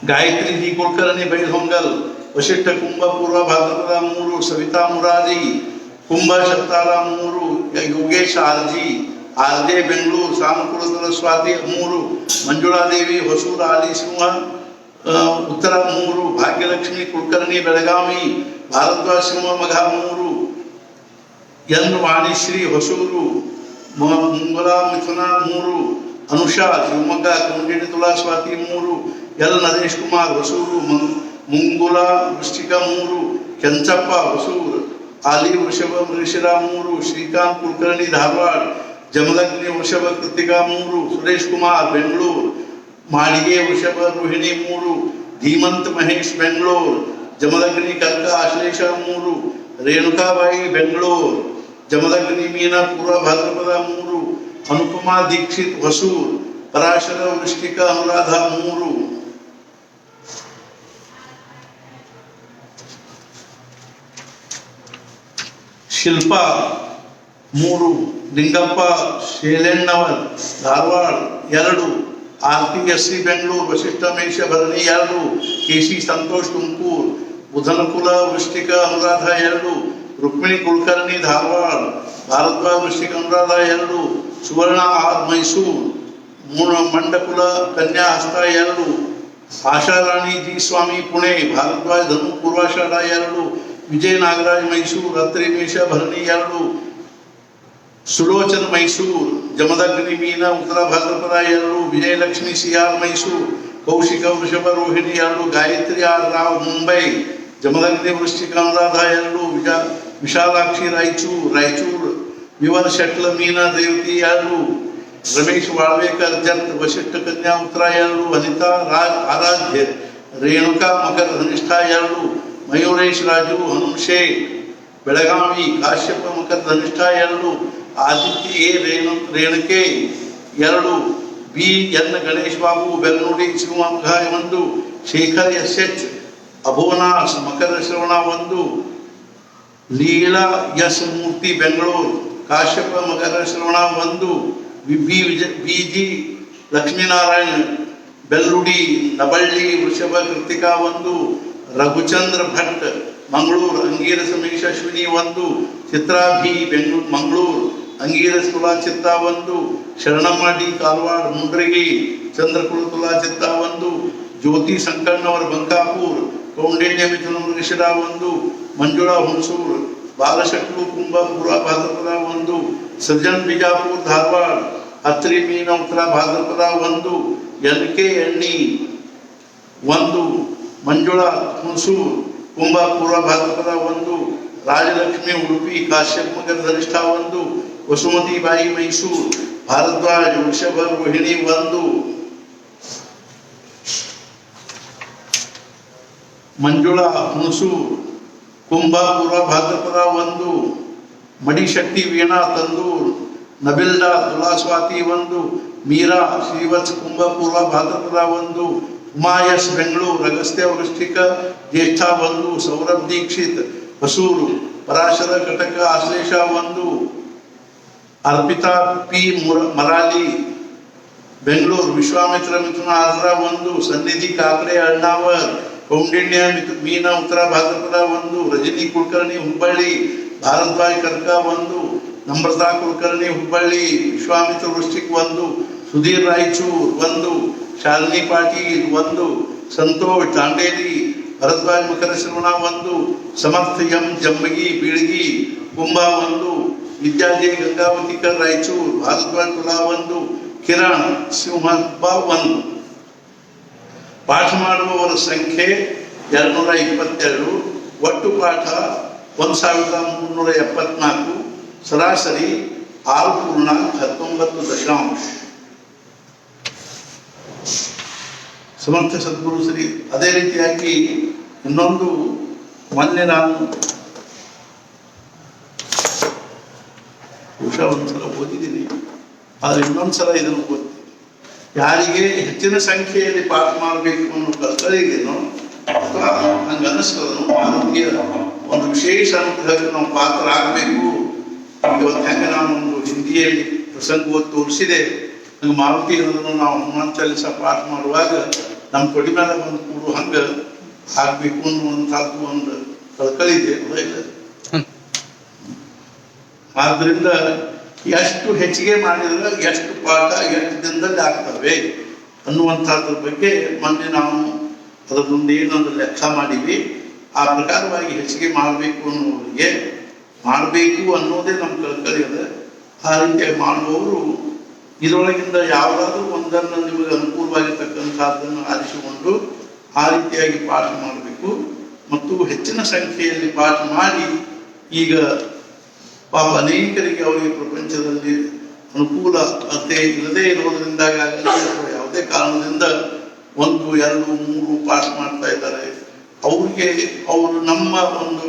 गायत्री जी कुलकर्णी बैलहೊಂಗಲ್, वशिष्ठ कुंभ पूर्व भाद्रपद 3, सविता मुरारी कुंभ शतारा 3, योगेश आरजे बेंगलूर, सानुकूल स्वाति 3, मंजुळा देवी ಹೊಸೂರ್, आली सिंह उत्तर 3, भाग्यलक्ष्मी कुलकर्णी बेळगावी, भारद्वाज सिंह मघ 3, एन वाणीश्री ಹೊಸೂರು, ಮುಂಗುಲಾ ಮಿಥುನ 3, अनुषा शिवमोग्ग कौंडिन्य तुला स्वाति 3, एल नरेश कुमार ಹೊಸೂರು, ಮುಂಗುಲಾ वृश्चिक 3, ಕೆಂಚಪ್ಪ ಹೊಸೂರು, आली वृषभ मृगशिरा 3, श्रीकांत कुलकर्णी धारवाड़, जमदग्नि वृषभ कृतिका 3, सुरेश कुमार बेंगलूर, माळिगे वृषभ रोहिणी 3, धीमंत महेश बेंगलूर, जमदग्नि कर्क आश्लेष 3, रेणुकाबाई बेंगलूर, जमदग्नि मीन पूर्व भाद्रपद 3, अनुपमा दीक्षित ಹೊಸೂರ್, पराशर वृश्चिक अनुराधा 3, ಶಿಲ್ಪಾ 3, ಲಿಂಗಪ್ಪ ಶೇಲೆಣ್ಣವರ್ ಧಾರವಾಡ 2, ಆರತಿ ಎಸ್.ಸಿ. ಬೆಂಗಳೂರು, ವಶಿಷ್ಠ ಮೇಷ ಭರಣಿ 2, ಕೆ.ಸಿ. ಸಂತೋಷ್ ತುಮಕೂರು, ಬುಧನಕುಲ ವೃಶ್ಚಿಕ ಅನುರಾಧ 2, ರುಕ್ಮಿಣಿ ಕುಲಕರ್ಣಿ ಧಾರವಾಡ, ಭಾರದ್ವಾಜ ವೃಶ್ಚಿಕ ಅನುರಾಧ 2, ಸುವರ್ಣ ಆರ್ ಮೈಸೂರು, ಮಂಡಕುಲ ಕನ್ಯಾ ಹಸ್ತ 2, ಆಶಾರಾಣಿ ಜಿ ಸ್ವಾಮಿ ಪುಣೆ, ಭಾರದ್ವಾಜ ಧನು ಪೂರ್ವಾಷಾಢ 2, ವಿಜಯ ನಾಗರಾಜ್ ಮೈಸೂರು, ಅತ್ರಿ ಮೇಷ ಭರಣಿ 2, ಸುಲೋಚನ ಮೈಸೂರು, ಜಮದಗ್ನಿ ಮೀನ ಉತ್ತರ ಭಾದ್ರಪದ 2, ವಿಜಯಲಕ್ಷ್ಮಿ ಸಿ.ಆರ್. ಮೈಸೂರು, ಕೌಶಿಕ ವೃಷಭ ರೋಹಿಣಿ 2, ಗಾಯತ್ರಿ ಆರ್. ರಾವ್ ಮುಂಬೈ, ಜಮದಗ್ನಿ ವೃಶ್ಚಿಕ ಅನುರಾಧ 2, ವಿಶಾಲಾಕ್ಷಿ ರಾಯಚೂರು, ವಿವರ್ ಶಟ್ಲ ಮೀನ ರೇವತಿ 2, ರಮೇಶ್ ವಾಳ್ವೇಕರ್ ಜತ್ ವಶಿಷ್ಠ ಕನ್ಯಾ ಉತ್ತರ 2, ಅನಿತಾ ಆರಾಧ್ಯ ರೇಣುಕಾ ಮಕರ ಧನಿಷ್ಠ 2, ಮಯೂರೇಶ್ ರಾಜು ಹನುಮಶೇ Belagavi, Kashyapa Makara Dhanishtha 2, Aditya A Renuke 2, B N Ganesh Babu ಬೆಲ್ನುಡಿ ಶಿವಮೊಗ್ಗ 1, ಶೇಖರ್ ಎಸ್.ಎಚ್. ಅಭೋನಾಸ್ ಮಕರ ಶ್ರವಣ 1, ಲೀಲಾ ಎಸ್ ಮೂರ್ತಿ ಬೆಂಗಳೂರು, ಕಾಶ್ಯಪ ಮಕರ ಶ್ರವಣ 1, ಬಿ.ಜಿ. ಲಕ್ಷ್ಮೀನಾರಾಯಣ ಬೆಲ್ಲುಡಿ ನಬಳ್ಳಿ ವೃಷಭ ಕೃತಿಕಾ 1, ರಘುಚಂದ್ರ ಭಟ್ ಮಂಗಳೂರು, ಅಂಗೀರಸ ಮೇಷ ಅಶ್ವಿನಿ 1, ಚಿತ್ರಾ ಬಿ ಬೆಂಗಳೂರು ಮಂಗಳೂರು, ಅಂಗೀರಸ ತುಲಾ ಚಿತ್ತ 1, ಶರಣಮ್ಮ ಡಿ ಕಾರವಾರ ಮುಂಡ್ರಗಿ, ಚಂದ್ರಕುಲ ತುಲಾ ಚಿತ್ತ 1, ಜ್ಯೋತಿ ಸಂಕಣ್ಣವರ ಬಂಕಾಪುರ್, ಕೌಂಡಿನ್ಯ ಮಿಥುನ ಮೃಗಶಿರ 1, ಮಂಜುಳಾ ಹುಣಸೂರು, ಬಾಲಶಕ್ರು ಕುಂಭ ಪೂರ್ವ ಭಾದ್ರಪದ 1, ಸೃಜನ್ ಬಿಜಾಪುರ ಧಾರವಾಡ, ಅತ್ರಿ ಮೀನ ಉತ್ತರ ಭಾದ್ರಪದ 1, ಎನ್.ಕೆ. ಎಣ್ಣಿ 1, ಮಂಜುಳಾ ಹುಣಸೂರು ಕುಂಭ ಪೂರ್ವ ಭಾದ್ರಪದ 1, ರಾಜಲಕ್ಷ್ಮಿ ಉಡುಪಿ ಕಾಶ್ಯಪ ಮಕರ ಧನಿಷ್ಠ 1, ವಸುಮತಿ ಬಾಯಿ ಮೈಸೂರು, ಭಾರದ್ವಾಜ ವೃಷಭ ರೋಹಿಣಿ 1, ಮಂಜುಳಾ ಹುಣಸೂರು ಕುಂಭ ಪೂರ್ವ ಭಾದ್ರಪದ 1, ಮಡಿಶೆಟ್ಟಿ ವೀಣಾ ತಂದೂರು, ನಬಿಲ್ಡಾ ತುಲಾ ಸ್ವಾತಿ 1, ಮೀರಾ ಶ್ರೀವತ್ಸ ಕುಂಭ ಪೂರ್ವ ಭಾದ್ರಪದ 1, ಉಮಾಯಸ್ ಬೆಂಗಳೂರು ಅಗಸ್ತ್ಯ ವೃಶ್ಚಿಕ ಜ್ಯೇಷ್ಠ 1, ಸೌರಭ್ ದೀಕ್ಷಿತ್ ಹೊಸೂರು, ಪರಾಶರ ಘಟಕ ಆಶ್ಲೇಷ 1, ಅರ್ಪಿತಾ ಪಿ ಮರಾಲಿ ಬೆಂಗಳೂರು, ವಿಶ್ವಾಮಿತ್ರ ಮಿಥುನ ಆರ್ದ್ರ 1, ಸನ್ನಿಧಿ ಕಾಕಡೆ ಅಣ್ಣಾವರ್, ಕೌಂಡಿನ್ಯ ಮೀನ ಉತ್ತರ ಭಾದ್ರಪದ 1, ರಜನಿ ಕುಲಕರ್ಣಿ ಹುಬ್ಬಳ್ಳಿ, ಭಾರದ್ವಾಜ್ ಕರ್ಕ 1, ನಮ್ರತಾ ಕುಲಕರ್ಣಿ ಹುಬ್ಬಳ್ಳಿ, ವಿಶ್ವಾಮಿತ್ರ ವೃಶ್ಚಿಕ್ 1, ಸುಧೀರ್ ರಾಯಚೂರು 1, ಶಾಲಿನಿ ಪಾಟೀಲ್ 1, ಸಂತೋಷ್ ದಾಂಡೇಲಿ, ಭರದ್ವಾಜ್ ಮಕರ ಶ್ರವಣ 1, ಸಮರ್ಥ ಎಂ ಜಂಬಗಿ ಬೀಳಗಿ ಕುಂಭ 1, ವಿದ್ಯಾಜಯ ಗಂಗಾವತಿಕರ್ ರಾಯಚೂರು, ಭಾರದ್ವಾಜ್ ತುಲಾ 1, ಕಿರಣ್ ಶಿವಮೊಗ್ಗ 1. ಪಾಠ ಮಾಡುವವರ ಸಂಖ್ಯೆ 222, ಒಟ್ಟು ಪಾಠ 1374, ಸರಾಸರಿ 6.19. ಸಮರ್ಥ ಸದ್ಗುರು ಶ್ರೀ. ಅದೇ ರೀತಿಯಾಗಿ ಇನ್ನೊಂದು ಮೊನ್ನೆ ನಾನು ಒಂದ್ಸಲ ಓದಿದ್ದೀನಿ, ಆದರೆ ಇನ್ನೊಂದ್ಸಲ ಇದನ್ನು ಓದ್ತೀನಿ. ಯಾರಿಗೆ ಹೆಚ್ಚಿನ ಸಂಖ್ಯೆಯಲ್ಲಿ ಪಾಠ ಮಾಡಬೇಕು ಅನ್ನೋ ಕಲ್ಕಳಿಗೇನೋ ಅಥವಾ ಹಂಗೆ ಅನಿಸ್ತದನು ಆರೋಗ್ಯ ಒಂದು ವಿಶೇಷ ಅನುಗ್ರಹಕ್ಕೆ ನಾವು ಪಾತ್ರ ಆಗಬೇಕು. ಇವತ್ತು ಹೆಂಗೆ ನಾನು ಒಂದು ಹಿಂದಿಯಲ್ಲಿ ಪ್ರಸಂಗ ತೋರಿಸಿದೆ, ಹಂಗೆ ಮಾರುತಿ ಅನ್ನೋದನ್ನು ನಾವು ಹನುಮಾನ್ ಚಾಲಿಸ ಪಾಠ ಮಾಡುವಾಗ ನಮ್ಮ ತೊಡಿ ಮೇಲೆ ಬಂದು ಕೂಡು ಹಂಗೆ ಆಗಬೇಕು ಅನ್ನುವಂಥದ್ದು ಒಂದು ಕಳ್ಕಳಿದೆ. ಆದ್ರಿಂದ ಎಷ್ಟು ಹೆಚ್ಚಿಗೆ ಮಾಡಿದ್ರೆ ಎಷ್ಟು ಪಾಠ ಎಷ್ಟು ದಿನದಲ್ಲಿ ಆಗ್ತವೆ ಅನ್ನುವಂಥದ್ರ ಬಗ್ಗೆ ಮೊನ್ನೆ ನಾವು ಅದರದೊಂದು ಏನೊಂದು ಲೆಕ್ಕ ಮಾಡಿವಿ. ಆ ಪ್ರಕಾರವಾಗಿ ಹೆಚ್ಚಿಗೆ ಮಾಡಬೇಕು ಅನ್ನೋರಿಗೆ ಮಾಡಬೇಕು ಅನ್ನೋದೇ ನಮ್ಮ ಕಲ್ಕಳಿ ಅದ. ಆ ರೀತಿಯಾಗಿ ಮಾಡುವವರು ಇದರೊಳಗಿಂದ ಯಾವುದಾದ್ರೂ ಒಂದನ್ನು ನಿಮಗೆ ಅನುಕೂಲವಾಗಿರ್ತಕ್ಕಂಥದ್ದನ್ನು ಆರಿಸಿಕೊಂಡು ಆ ರೀತಿಯಾಗಿ ಪಾಠ ಮಾಡಬೇಕು. ಮತ್ತು ಹೆಚ್ಚಿನ ಸಂಖ್ಯೆಯಲ್ಲಿ ಪಾಠ ಮಾಡಿ ಈಗ ಪಾಪ ಅನೇಕರಿಗೆ ಅವರಿಗೆ ಪ್ರಪಂಚದಲ್ಲಿ ಅನುಕೂಲತೆ ಇಲ್ಲದೇ ಇರೋದ್ರಿಂದಾಗಿ ಅಥವಾ ಯಾವುದೇ ಕಾರಣದಿಂದ 1, 2, 3 ಪಾಠ ಮಾಡ್ತಾ ಇದ್ದಾರೆ. ಅವ್ರಿಗೆ ಅವರು ನಮ್ಮ ಒಂದು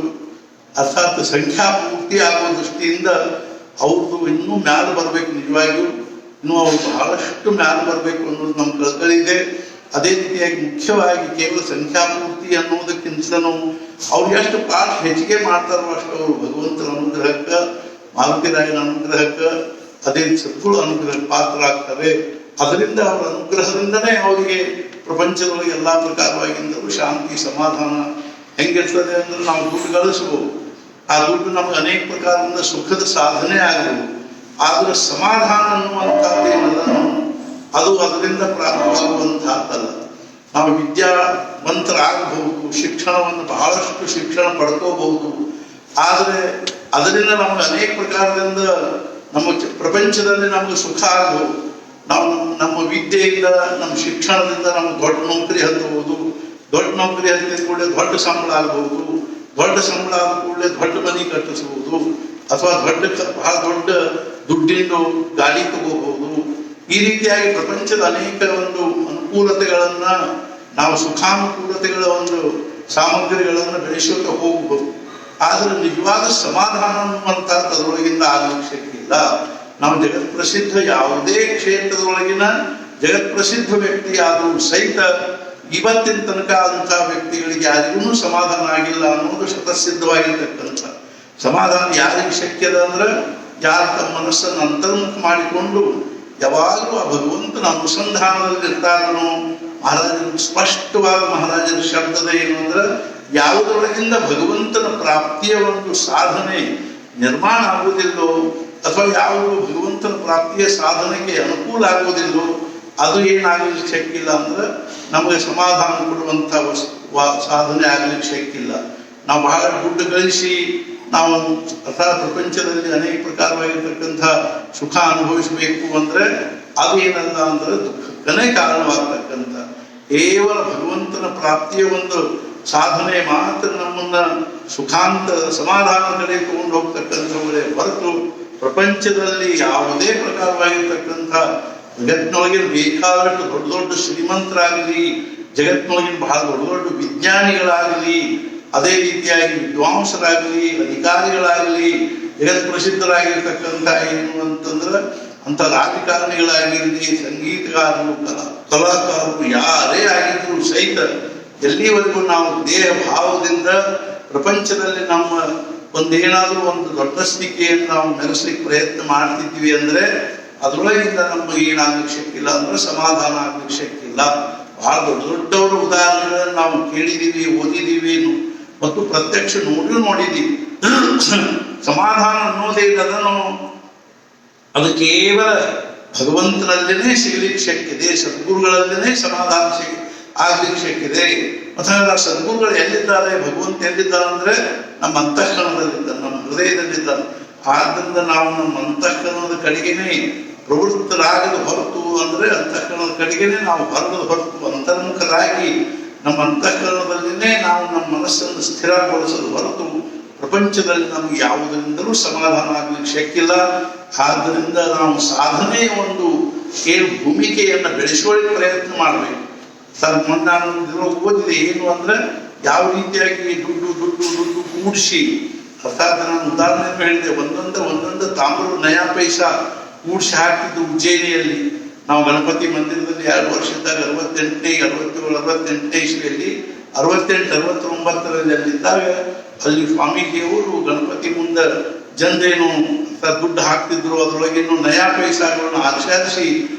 ಅರ್ಥಾತ್ ಸಂಖ್ಯಾ ಪೂರ್ತಿ ಆಗುವ ದೃಷ್ಟಿಯಿಂದ ಅವ್ರದ್ದು ಇನ್ನೂ ಮ್ಯಾಲೆ ಬರಬೇಕು. ನಿಜವಾಗಿಯೂ ಇನ್ನೂ ಅವ್ರು ಬಹಳಷ್ಟು ಮ್ಯಾಲೆ ಬರಬೇಕು ಅನ್ನೋದು ನಮ್ಮ ಕಲ್ಕಳಿದೆ. ಅದೇ ರೀತಿಯಾಗಿ ಮುಖ್ಯವಾಗಿ ಕೇವಲ ಸಂಖ್ಯಾಪೂರ್ತಿ ಅನ್ನೋದಕ್ಕಿಂತಲೂ ಅವ್ರು ಎಷ್ಟು ಪಾಠ ಹೆಚ್ಚಿಗೆ ಮಾಡ್ತಾರೋ ಅಷ್ಟು ಅವರು ಭಗವಂತನ ಅನುಗ್ರಹಕ್ಕೆ, ಮಾರುತಿರಾಯನ ಅನುಗ್ರಹಕ್ಕೆ, ಅದೇ ಸದ್ಗುರು ಅನುಗ್ರಹಕ್ಕೆ ಪಾತ್ರ ಆಗ್ತವೆ. ಅದರಿಂದ ಅವರ ಅನುಗ್ರಹದಿಂದನೇ ಅವರಿಗೆ ಪ್ರಪಂಚದೊಳಗೆ ಎಲ್ಲ ಪ್ರಕಾರವಾಗಿಂದಲೂ ಶಾಂತಿ ಸಮಾಧಾನ ಹೆಂಗಿರ್ತದೆ ಅಂದ್ರೆ ನಾವು ದುಡ್ಡು ಗಳಿಸ್ಬೋದು, ಆ ದುಡ್ಡು ನಮ್ಗೆ ಅನೇಕ ಪ್ರಕಾರದಿಂದ ಸುಖದ ಸಾಧನೆ ಆಗಬಹುದು. ಆದ್ರೆ ಸಮಾಧಾನ ಅನ್ನುವಂಥದ್ದೇನಲ್ಲ ಅದು ಅದರಿಂದ ಪ್ರಾಪ್ತವಾಗುವಂತಹದ್ದಲ್ಲ. ನಾವು ವಿದ್ಯಾವಂತರಾಗಬಹುದು, ಶಿಕ್ಷಣವನ್ನು ಬಹಳಷ್ಟು ಶಿಕ್ಷಣ ಪಡ್ಕೋಬಹುದು, ಆದರೆ ಅದರಿಂದ ನಮಗೆ ಅನೇಕ ಪ್ರಕಾರದಿಂದ ನಮ್ಮ ಪ್ರಪಂಚದಲ್ಲಿ ನಮಗೆ ಸುಖ ಆಗಬಹುದು. ನಾವು ನಮ್ಮ ವಿದ್ಯೆಯಿಂದ, ನಮ್ಮ ಶಿಕ್ಷಣದಿಂದ ನಮ್ಗೆ ದೊಡ್ಡ ನೌಕರಿ ಹತ್ತಬಹುದು, ದೊಡ್ಡ ನೌಕರಿ ಹತ್ತಿದ ಕೂಡಲೇ ದೊಡ್ಡ ಸಂಬಳ ಆಗಬಹುದು, ದೊಡ್ಡ ಸಂಬಳ ಆದ ಕೂಡಲೇ ದೊಡ್ಡ ಮನೆ ಕಟ್ಟಿಸಬಹುದು, ಅಥವಾ ಬಹಳ ದೊಡ್ಡ ದುಡ್ಡಿನ ಗಾಡಿ ತಗೋಬಹುದು. ಈ ರೀತಿಯಾಗಿ ಪ್ರಪಂಚದ ಅನೇಕ ಒಂದು ಅನುಕೂಲತೆಗಳನ್ನ ನಾವು ಸುಖಾನುಕೂಲತೆಗಳ ಒಂದು ಸಾಮಗ್ರಿಗಳನ್ನು ಬೆಳೆಸುತ್ತಾ ಹೋಗಬಹುದು. ಆದರೆ ನಿಜವಾದ ಸಮಾಧಾನ ಅನ್ನುವಂಥದ್ದು ಅದರೊಳಗಿಂದ ಆಗಲಿಕ್ಕೆ ಶಕ್ತಿಯಿಲ್ಲ. ನಾವು ಜಗತ್ ಪ್ರಸಿದ್ಧ ಯಾವುದೇ ಕ್ಷೇತ್ರದೊಳಗಿನ ಜಗತ್ ಪ್ರಸಿದ್ಧ ವ್ಯಕ್ತಿ ಆದರೂ ಸಹಿತ ಇವತ್ತಿನ ತನಕ ಆದಂತಹ ವ್ಯಕ್ತಿಗಳಿಗೆ ಯಾರಿಗೂ ಸಮಾಧಾನ ಆಗಿಲ್ಲ ಅನ್ನೋದು ಶತಸಿದ್ಧವಾಗಿರ್ತಕ್ಕಂಥ. ಸಮಾಧಾನ ಯಾರಿಗೆ ಶಕ್ಯದ ಅಂದ್ರೆ ಯಾರು ತಮ್ಮ ಮನಸ್ಸನ್ನು ಅಂತರ್ಮುಖ ಮಾಡಿಕೊಂಡು ಯಾವಾಗಲೂ ಆ ಭಗವಂತನ ಅನುಸಂಧಾನದಲ್ಲಿ ಇರ್ತಾರನೋ. ಮಹಾರಾಜರು ಸ್ಪಷ್ಟವಾದ ಮಹಾರಾಜರ ಶಬ್ದದ ಏನು ಅಂದ್ರೆ, ಯಾವುದರೊಳಗಿಂದ ಭಗವಂತನ ಪ್ರಾಪ್ತಿಯ ಒಂದು ಸಾಧನೆ ನಿರ್ಮಾಣ ಆಗುವುದಿಲ್ಲೋ, ಅಥವಾ ಯಾವುದು ಭಗವಂತನ ಪ್ರಾಪ್ತಿಯ ಸಾಧನೆಗೆ ಅನುಕೂಲ ಆಗುವುದಿಲ್ಲೋ ಅದು ಏನಾಗಲಿಕ್ಕೆ ಶಕ್ತಿಲ್ಲ ಅಂದ್ರೆ ನಮಗೆ ಸಮಾಧಾನ ಕೊಡುವಂಥ ಸಾಧನೆ ಆಗಲಿಕ್ಕೆ ಶಕ್ತಿಲ್ಲ. ನಾವು ಬಹಳ ದುಡ್ಡು ಗಳಿಸಿ ನಾವು ಅರ್ಥಾತ್ ಪ್ರಪಂಚದಲ್ಲಿ ಅನೇಕ ಪ್ರಕಾರವಾಗಿರ್ತಕ್ಕಂಥ ಸುಖ ಅನುಭವಿಸಬೇಕು ಅಂದ್ರೆ ಅದು ಏನಲ್ಲ ಅಂದ್ರೆ ದುಃಖಕ್ಕನೇ ಕಾರಣವಾಗ್ತಕ್ಕಂಥ ಕೇವಲ ಭಗವಂತನ ಪ್ರಾಪ್ತಿಯ ಒಂದು ಸಾಧನೆ ಮಾತ್ರ ನಮ್ಮನ್ನ ಸುಖಾಂತ ಸಮಾಧಾನ ಕಡೆ ತಗೊಂಡು ಹೋಗ್ತಕ್ಕಂಥವರೇ ಹೊರತು ಪ್ರಪಂಚದಲ್ಲಿ ಯಾವುದೇ ಪ್ರಕಾರವಾಗಿರ್ತಕ್ಕಂಥ ಜಗತ್ತಿನೊಳಗಿನ ಬೇಕಾದಷ್ಟು ದೊಡ್ಡ ದೊಡ್ಡ ಶ್ರೀಮಂತರಾಗಲಿ, ಜಗತ್ತಿನೊಳಗಿನ ಬಹಳ ದೊಡ್ಡ ದೊಡ್ಡ ವಿಜ್ಞಾನಿಗಳಾಗಲಿ, ಅದೇ ರೀತಿಯಾಗಿ ವಿದ್ವಾಂಸರಾಗಲಿ, ಅಧಿಕಾರಿಗಳಾಗಲಿ, ಜಗತ್ ಪ್ರಸಿದ್ಧರಾಗಿರ್ತಕ್ಕಂಥ ಏನು ಅಂತಂದ್ರೆ ಅಂಥ ರಾಜಕಾರಣಿಗಳಾಗಿರಲಿ, ಸಂಗೀತಗಾರರು, ಕಲಾಕಾರರು ಯಾರೇ ಆಗಿದ್ರು ಸಹಿತ ಎಲ್ಲಿವರೆಗೂ ನಾವು ದೇಹ ಭಾವದಿಂದ ಪ್ರಪಂಚದಲ್ಲಿ ನಮ್ಮ ಒಂದೇನಾದ್ರೂ ಒಂದು ದೊಡ್ಡ ಸ್ಥಿತಿಯನ್ನು ನಾವು ಮೆರೆಸ್ಲಿಕ್ಕೆ ಪ್ರಯತ್ನ ಮಾಡ್ತಿದ್ವಿ ಅಂದ್ರೆ ಅದರೊಳಗಿಂದ ನಮಗೆ ಏನಾಗ್ಲಿಕ್ಕೆ ಶಕ್ತಿಲ್ಲ ಅಂದ್ರೆ ಸಮಾಧಾನ ಆಗ್ಲಿಕ್ಕೆ ಶಕ್ತಿಲ್ಲ. ಬಹಳ ದೊಡ್ಡ ದೊಡ್ಡವರ ಉದಾಹರಣೆಗಳನ್ನು ನಾವು ಕೇಳಿದೀವಿ, ಓದಿದೀವಿ ಮತ್ತು ಪ್ರತ್ಯಕ್ಷ ನೋಡಿದೀವಿ. ಸಮಾಧಾನ ಅನ್ನೋದೇ ಅದನ್ನು ಅದು ಕೇವಲ ಭಗವಂತನಲ್ಲೇನೆ ಸಿಗಲಿಕ್ಕೆ ಶಕ್ತಿದೆ, ಸದ್ಗುರುಗಳಲ್ಲೇನೆ ಸಮಾಧಾನ ಆಗ್ಲಿಕ್ಕೆ ಶಕ್ತಿದೆ. ಅಥವಾ ಸದ್ಗುರುಗಳು ಎಲ್ಲಿದ್ದಾರೆ, ಭಗವಂತ ಎಲ್ಲಿದ್ದಾರೆ ಅಂದ್ರೆ ನಮ್ಮ ಅಂತಃಕರಣದಲ್ಲಿದ್ದಾರೆ, ನಮ್ಮ ಹೃದಯದಲ್ಲಿದ್ದಾರೆ. ಆದ್ದರಿಂದ ನಾವು ನಮ್ಮ ಅಂತಃಕರಣದ ಕಡೆಗೇನೆ ಪ್ರವೃತ್ತರಾಗದ ಹೊರತು ಅಂದ್ರೆ ಅಂತಃಕರಣದ ಕಡೆಗೇನೆ ನಾವು ಹೊರಗದ ಹೊರತು ಅಂತರ್ಮುಖರಾಗಿ ನಮ್ಮ ಅಂತಃಕರಣದಲ್ಲಿನೇ ನಾವು ನಮ್ಮ ಮನಸ್ಸನ್ನು ಸ್ಥಿರಗೊಳಿಸೋದು ಹೊರತು ಪ್ರಪಂಚದಲ್ಲಿ ನಮ್ಗೆ ಯಾವುದರಿಂದಲೂ ಸಮಾಧಾನ ಆಗ್ಲಿಕ್ಕೆ ಶಕ್ತಿಲ್ಲ. ಆದ್ದರಿಂದ ನಾವು ಸಾಧನೆಯ ಒಂದು ಏನು ಭೂಮಿಕೆಯನ್ನು ಬೆಳೆಸುವಳಿಗೆ ಪ್ರಯತ್ನ ಮಾಡಬೇಕು. ನಾನು ಓದಿದೆ ಏನು ಅಂದ್ರೆ ಯಾವ ರೀತಿಯಾಗಿ ದುಡ್ಡು ಕೂಡಿಸಿ, ಅರ್ಥಾತ್ ನಾನು ಉದಾಹರಣೆ ಹೇಳಿದೆ, ಒಂದೊಂದು ತಾಮ್ರ ನಯಾ ಪೈಸಾ ಕೂಡಿಸಿ ಹಾಕಿದ್ದು ಉಜ್ಜಯಿನಿಯಲ್ಲಿ. ನಾವು ಗಣಪತಿ ಮಂದಿರದಲ್ಲಿ 2 ವರ್ಷದಾಗ 68ನೇ 67 68ನೇ ಇಸ್ವಿಯಲ್ಲಿ 68 69ರಲ್ಲಿ ಅಲ್ಲಿದ್ದಾಗ ಅಲ್ಲಿ ಸ್ವಾಮೀಜಿಯವರು ಗಣಪತಿ ಮುಂದೆ ಜನರೇನು ದುಡ್ಡು ಹಾಕ್ತಿದ್ರು, ಅದರೊಳಗೇನು ನಯಾ ಪೈಸಾಗಳನ್ನು ಆಚರಿಸಿ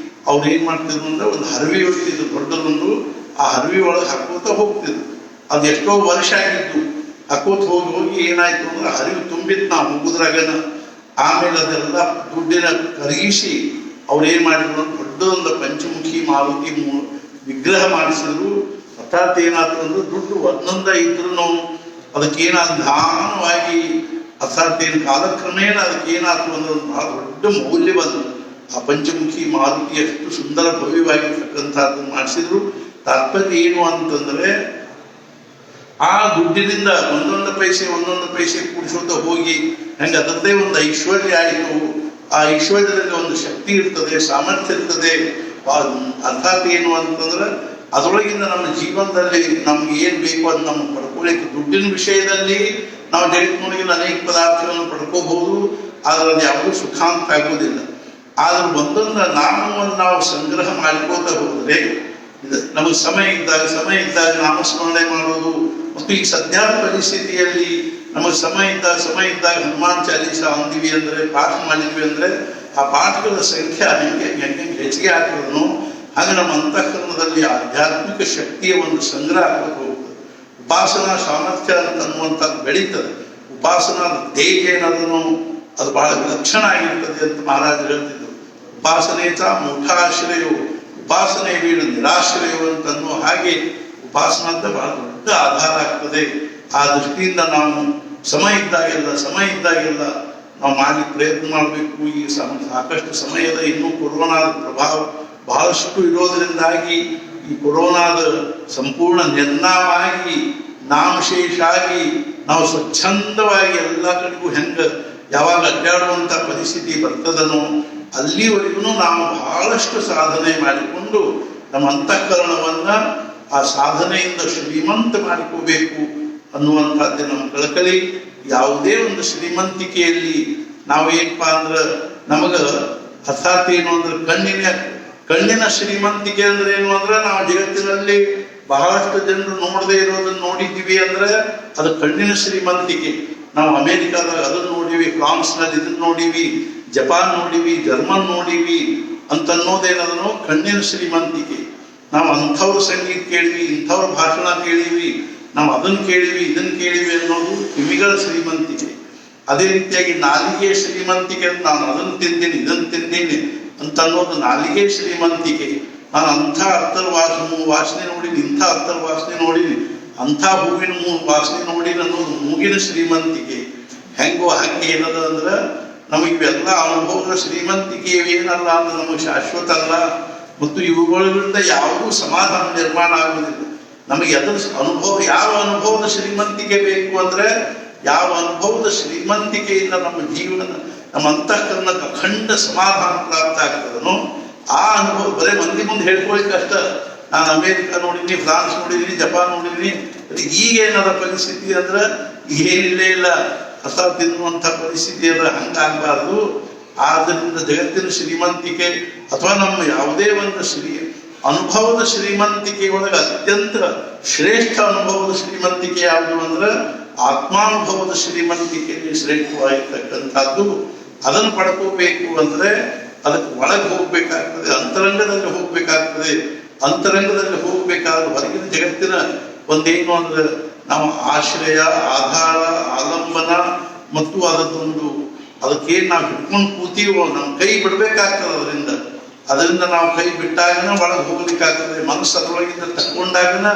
ಅವ್ರು ಏನ್ ಮಾಡ್ತಿದ್ರು ಅಂದ್ರೆ ಒಂದು ಹರವಿ ಹೊಡ್ತಿದ್ರು ದೊಡ್ಡದೊಂದು, ಆ ಹರವಿ ಒಳಗೆ ಹಾಕೋತ ಹೋಗ್ತಿದ್ರು. ಅದು ಎಷ್ಟೋ ವರ್ಷ ಆಗಿದ್ದು ಹಾಕೋತ ಹೋಗಿ ಏನಾಯ್ತು ಅಂದ್ರೆ ಹರಿವು ತುಂಬಿತ್ತು ನಾವು ಹೋಗುದ್ರಾಗನ. ಆಮೇಲೆ ಅದೆಲ್ಲ ದುಡ್ಡಿನ ಕರಗಿಸಿ ಅವ್ರು ಏನ್ ಮಾಡಿದ್ರು, ದೊಡ್ಡದೊಂದು ಪಂಚಮುಖಿ ಮಾರುತಿ ವಿಗ್ರಹ ಮಾಡಿಸಿದ್ರು. ಅರ್ಥಾತ್ ಏನಾದ್ರು ಅಂದ್ರೆ ದುಡ್ಡು ಒಂದೊಂದ ಇದ್ರು ಅದಕ್ಕೇನಾದ್ರು ನಿಧಾನವಾಗಿ ಅರ್ಥಾತ್ ಏನು ಕಾಲಕ್ರಮೇಣ ಅದಕ್ಕೇನಾದ್ರು ಅಂದ್ರೆ ಒಂದು ಬಹಳ ದೊಡ್ಡ ಮೌಲ್ಯ ಬಂತು. ಆ ಪಂಚಮುಖಿ ಮಾರುತಿ ಎಷ್ಟು ಸುಂದರ ಭವ್ಯವಾಗಿರ್ತಕ್ಕಂಥದ್ದನ್ನು ಮಾಡಿಸಿದ್ರು. ತಾತ್ಪರ್ಯ ಏನು ಅಂತಂದ್ರೆ ಆ ದುಡ್ಡಿನಿಂದ ಒಂದೊಂದು ಪೈಸೆ ಕೂಡಿಸೋತ ಹೋಗಿ ಹೆಂಗೆ ಅದರದ್ದೇ ಒಂದು ಐಶ್ವರ್ಯ ಆಯಿತು. ಆ ಐಶ್ವರ್ಯದಲ್ಲಿ ಒಂದು ಶಕ್ತಿ ಇರ್ತದೆ, ಸಾಮರ್ಥ್ಯ ಇರ್ತದೆ. ಅರ್ಥಾತ್ ಏನು ಅಂತಂದ್ರೆ ಅದರೊಳಗಿಂದ ನಮ್ಮ ಜೀವನದಲ್ಲಿ ನಮ್ಗೆ ಏನ್ ಬೇಕು ಅದು ನಮ್ಮ ಪಡ್ಕೊಳ್ಳಿಕ್ಕೆ ದುಡ್ಡಿನ ವಿಷಯದಲ್ಲಿ ನಾವು ಜಗತ್ತಿನೊಳಗಿನ ಅನೇಕ ಪದಾರ್ಥಗಳನ್ನು ಪಡ್ಕೋಬಹುದು, ಆದ್ರೆ ಅದು ಯಾವುದೂ ಸುಖಾಂತ ಆಗುವುದಿಲ್ಲ. ಆದ್ರೆ ಒಂದೊಂದು ನಾಮವನ್ನು ನಾವು ಸಂಗ್ರಹ ಮಾಡಿಕೋತ ಹೋದ್ರೆ ನಮಗೆ ಸಮಯ ಇದ್ದಾಗ ನಾಮಸ್ಮರಣೆ ಮಾಡೋದು. ಮತ್ತು ಈಗ ಸದ್ಯದ ಪರಿಸ್ಥಿತಿಯಲ್ಲಿ ನಮಗೆ ಸಮಯ ಇದ್ದಾಗ ಹನುಮಾನ್ ಚಾಲೀಸ ಅಂದಿವಿ ಅಂದರೆ, ಪಾಠ ಮಾಡಿದ್ವಿ ಅಂದರೆ, ಆ ಪಾಠಗಳ ಸಂಖ್ಯೆ ಹೆಂಗೆ ಹೆಚ್ಚಿಗೆ ಆಗ್ತದನೋ ಹಾಗೆ ನಮ್ಮ ಅಂತಃಕರಣದಲ್ಲಿ ಆಧ್ಯಾತ್ಮಿಕ ಶಕ್ತಿಯ ಒಂದು ಸಂಗ್ರಹ ಆಗ್ಬೇಕು ಹೋಗ್ತದೆ. ಉಪಾಸನಾ ಸಾಮರ್ಥ್ಯ ಅನ್ನುವಂಥದ್ದು ಬೆಳೀತದೆ. ಉಪಾಸನಾ ತೇಜ ಏನದನ್ನು ಅದು ಬಹಳ ವಿಲಕ್ಷಣ ಆಗಿರ್ತದೆ ಅಂತ ಮಹಾರಾಜರು ಹೇಳ್ತಿದ್ರು. ಉಪಾಸನೇತ ಮೂಢಾಶ್ರಯವು, ಉಪಾಸನೆ ವೀಡು ನಿರಾಶ್ರಯವು ಅಂತನ್ನೋ ಹಾಗೆ ಉಪಾಸನ ಅಂತ ಬಹಳ ದೊಡ್ಡ ಆಧಾರ ಆಗ್ತದೆ. ಆ ದೃಷ್ಟಿಯಿಂದ ನಾವು ಸಮಯ ಇದ್ದಾಗೆಲ್ಲ ನಾವು ಮಾಡಿ ಪ್ರಯತ್ನ ಮಾಡಬೇಕು. ಈ ಸಾಕಷ್ಟು ಸಮಯದ ಇನ್ನೂ ಕೊರೋನಾದ ಪ್ರಭಾವ ಬಹಳಷ್ಟು ಇರೋದ್ರಿಂದಾಗಿ ಈ ಕೊರೋನಾದ ಸಂಪೂರ್ಣ ನಿರ್ನಾಮವಾಗಿ ನಾಮಶೇಷ ಆಗಿ ನಾವು ಸ್ವಚ್ಛಂದವಾಗಿ ಎಲ್ಲ ಕಡೆಗೂ ಯಾವಾಗ ಅಡ್ಡಾಡುವಂಥ ಪರಿಸ್ಥಿತಿ ಬರ್ತದನೋ ಅಲ್ಲಿವರೆಗೂ ನಾವು ಬಹಳಷ್ಟು ಸಾಧನೆ ಮಾಡಿಕೊಂಡು ನಮ್ಮ ಅಂತಃಕರಣವನ್ನ ಆ ಸಾಧನೆಯಿಂದ ಶ್ರೀಮಂತ ಮಾಡಿಕೋಬೇಕು ಅನ್ನುವಂಥದ್ದೇ ನಮ್ಮ ಕಳಕಳಿ. ಯಾವುದೇ ಒಂದು ಶ್ರೀಮಂತಿಕೆಯಲ್ಲಿ ನಾವು ಏನಪ್ಪಾ ಅಂದ್ರೆ ನಮಗ ಅರ್ಥಾತ್ ಏನು ಅಂದ್ರೆ ಕಣ್ಣಿನ ಶ್ರೀಮಂತಿಕೆ ಅಂದ್ರೆ ಏನು ಅಂದ್ರೆ ನಾವು ಜಗತ್ತಿನಲ್ಲಿ ಬಹಳಷ್ಟು ಜನರು ನೋಡದೇ ಇರೋದನ್ನ ನೋಡಿದ್ದೀವಿ ಅಂದ್ರೆ ಅದು ಕಣ್ಣಿನ ಶ್ರೀಮಂತಿಕೆ. ನಾವು ಅಮೇರಿಕಾದಾಗ ಅದನ್ನ ನೋಡಿವಿ, ಫ್ರಾನ್ಸ್ನಲ್ಲಿ ಇದನ್ನ ನೋಡಿವಿ, ಜಪಾನ್ ನೋಡಿವಿ, ಜರ್ಮನ್ ನೋಡಿವಿ ಅಂತನ್ನೋದೇನದನೋ ಕಣ್ಣಿನ ಶ್ರೀಮಂತಿಕೆ. ನಾವು ಅಂಥವ್ರ ಸಂಗೀತ ಕೇಳಿವಿ, ಇಂಥವ್ರ ಭಾಷಣ ಕೇಳಿವಿ, ನಾವು ಅದನ್ನು ಕೇಳಿವಿ ಇದನ್ನು ಕೇಳಿವಿ ಅನ್ನೋದು ಕಿವಿಗಳ ಶ್ರೀಮಂತಿಕೆ. ಅದೇ ರೀತಿಯಾಗಿ ನಾಲಿಗೆ ಶ್ರೀಮಂತಿಕೆ ಅಂತ ನಾನು ಅದನ್ನು ತಿಂದೀನಿ ಇದನ್ನು ತಿಂದೀನಿ ಅಂತ ಅನ್ನೋದು ನಾಲಿಗೆ ಶ್ರೀಮಂತಿಕೆ. ನಾನು ಅಂಥ ಅತ್ತರ್ ವಾಸನೆ ನೋಡಿನಿ, ಇಂಥ ಅತ್ತರ್ ವಾಸನೆ ನೋಡಿನಿ, ಅಂಥ ಹೂವಿನ ವಾಸನೆ ನೋಡಿನಿ ಅನ್ನೋದು ಮೂಗಿನ ಶ್ರೀಮಂತಿಕೆ. ಹೆಂಗೋ ಹಂಗೆ ಏನದ ಅಂದ್ರೆ ನಮಗೆ ಇವೆಲ್ಲ ಅನುಭವಗಳ ಶ್ರೀಮಂತಿಕೆ ಏನಲ್ಲ ಅಂದ್ರೆ ನಮಗೆ ಶಾಶ್ವತ ಅಲ್ಲ. ಮತ್ತು ಇವುಗಳಿಂದ ಯಾವುದೂ ಸಮಾಧಾನ ನಿರ್ಮಾಣ ಆಗುವುದಿಲ್ಲ. ನಮಗೆ ಅದರ ಯಾವ ಅನುಭವದ ಶ್ರೀಮಂತಿಕೆ ಬೇಕು ಅಂದ್ರೆ, ಯಾವ ಅನುಭವದ ಶ್ರೀಮಂತಿಕೆಯಿಂದ ನಮ್ಮ ಜೀವನ ನಮ್ಮ ಅಂತಃಕರಣಕ್ಕೆ ಅಖಂಡ ಸಮಾಧಾನ ಪ್ರಾಪ್ತ ಆಗ್ತದನೋ ಆ ಅನುಭವ ಬರೇ ಮಂದಿ ಮುಂದೆ ಹೇಳ್ಕೊಳ್ಳಿಕ್ಕೆ ಅಷ್ಟ. ನಾನು ಅಮೇರಿಕಾ ನೋಡಿದ್ದೀನಿ, ಫ್ರಾನ್ಸ್ ನೋಡಿದ್ದೀನಿ, ಜಪಾನ್ ನೋಡಿದ್ದೀನಿ. ಈಗೇನದ ಪರಿಸ್ಥಿತಿ ಅಂದ್ರೆ ಏನಿಲ್ಲೇ ಇಲ್ಲ, ಹೊಸ ತಿನ್ನುವಂಥ ಪರಿಸ್ಥಿತಿ ಅದ. ಹಂಗಾಗಬಾರ್ದು. ಆದ್ದರಿಂದ ಜಗತ್ತಿನ ಶ್ರೀಮಂತಿಕೆ ಅಥವಾ ನಮ್ಮ ಯಾವುದೇ ಒಂದು ಅನುಭವದ ಶ್ರೀಮಂತಿಕೆ ಒಳಗೆ ಅತ್ಯಂತ ಶ್ರೇಷ್ಠ ಅನುಭವದ ಶ್ರೀಮಂತಿಕೆ ಯಾವುದು ಅಂದ್ರೆ ಆತ್ಮಾನುಭವದ ಶ್ರೀಮಂತಿಕೆ ಶ್ರೇಷ್ಠವಾಗಿರ್ತಕ್ಕಂಥದ್ದು. ಅದನ್ನು ಪಡ್ಕೋಬೇಕು ಅಂದ್ರೆ ಅದಕ್ಕೆ ಒಳಗೆ ಹೋಗ್ಬೇಕಾಗ್ತದೆ, ಅಂತರಂಗದಲ್ಲಿ ಹೋಗ್ಬೇಕಾಗ್ತದೆ. ಅಂತರಂಗದಲ್ಲಿ ಹೋಗ್ಬೇಕಾದ್ರೆ ಹೊರಗಿನ ಜಗತ್ತಿನ ಒಂದೇನು ಅಂದ್ರೆ ನಾವು ಆಶ್ರಯ, ಆಧಾರ, ಆಲಂಬನ ಮತ್ತು ಅದಕ್ಕೇನು ನಾವು ಹಿಡ್ಕೊಂಡು ಕೂತೀವೋ ನಮ್ಮ ಕೈ ಬಿಡ್ಬೇಕಾಗ್ತದೆ. ಅದರಿಂದ ನಾವು ಕೈ ಬಿಟ್ಟಾಗನ ಒಳಗೆ ಹೋಗ್ಲಿಕ್ಕಾಗ್ತದೆ. ಮನಸ್ಸು ಅದರೊಳಗಿಂದ ತಕ್ಕೊಂಡಾಗನ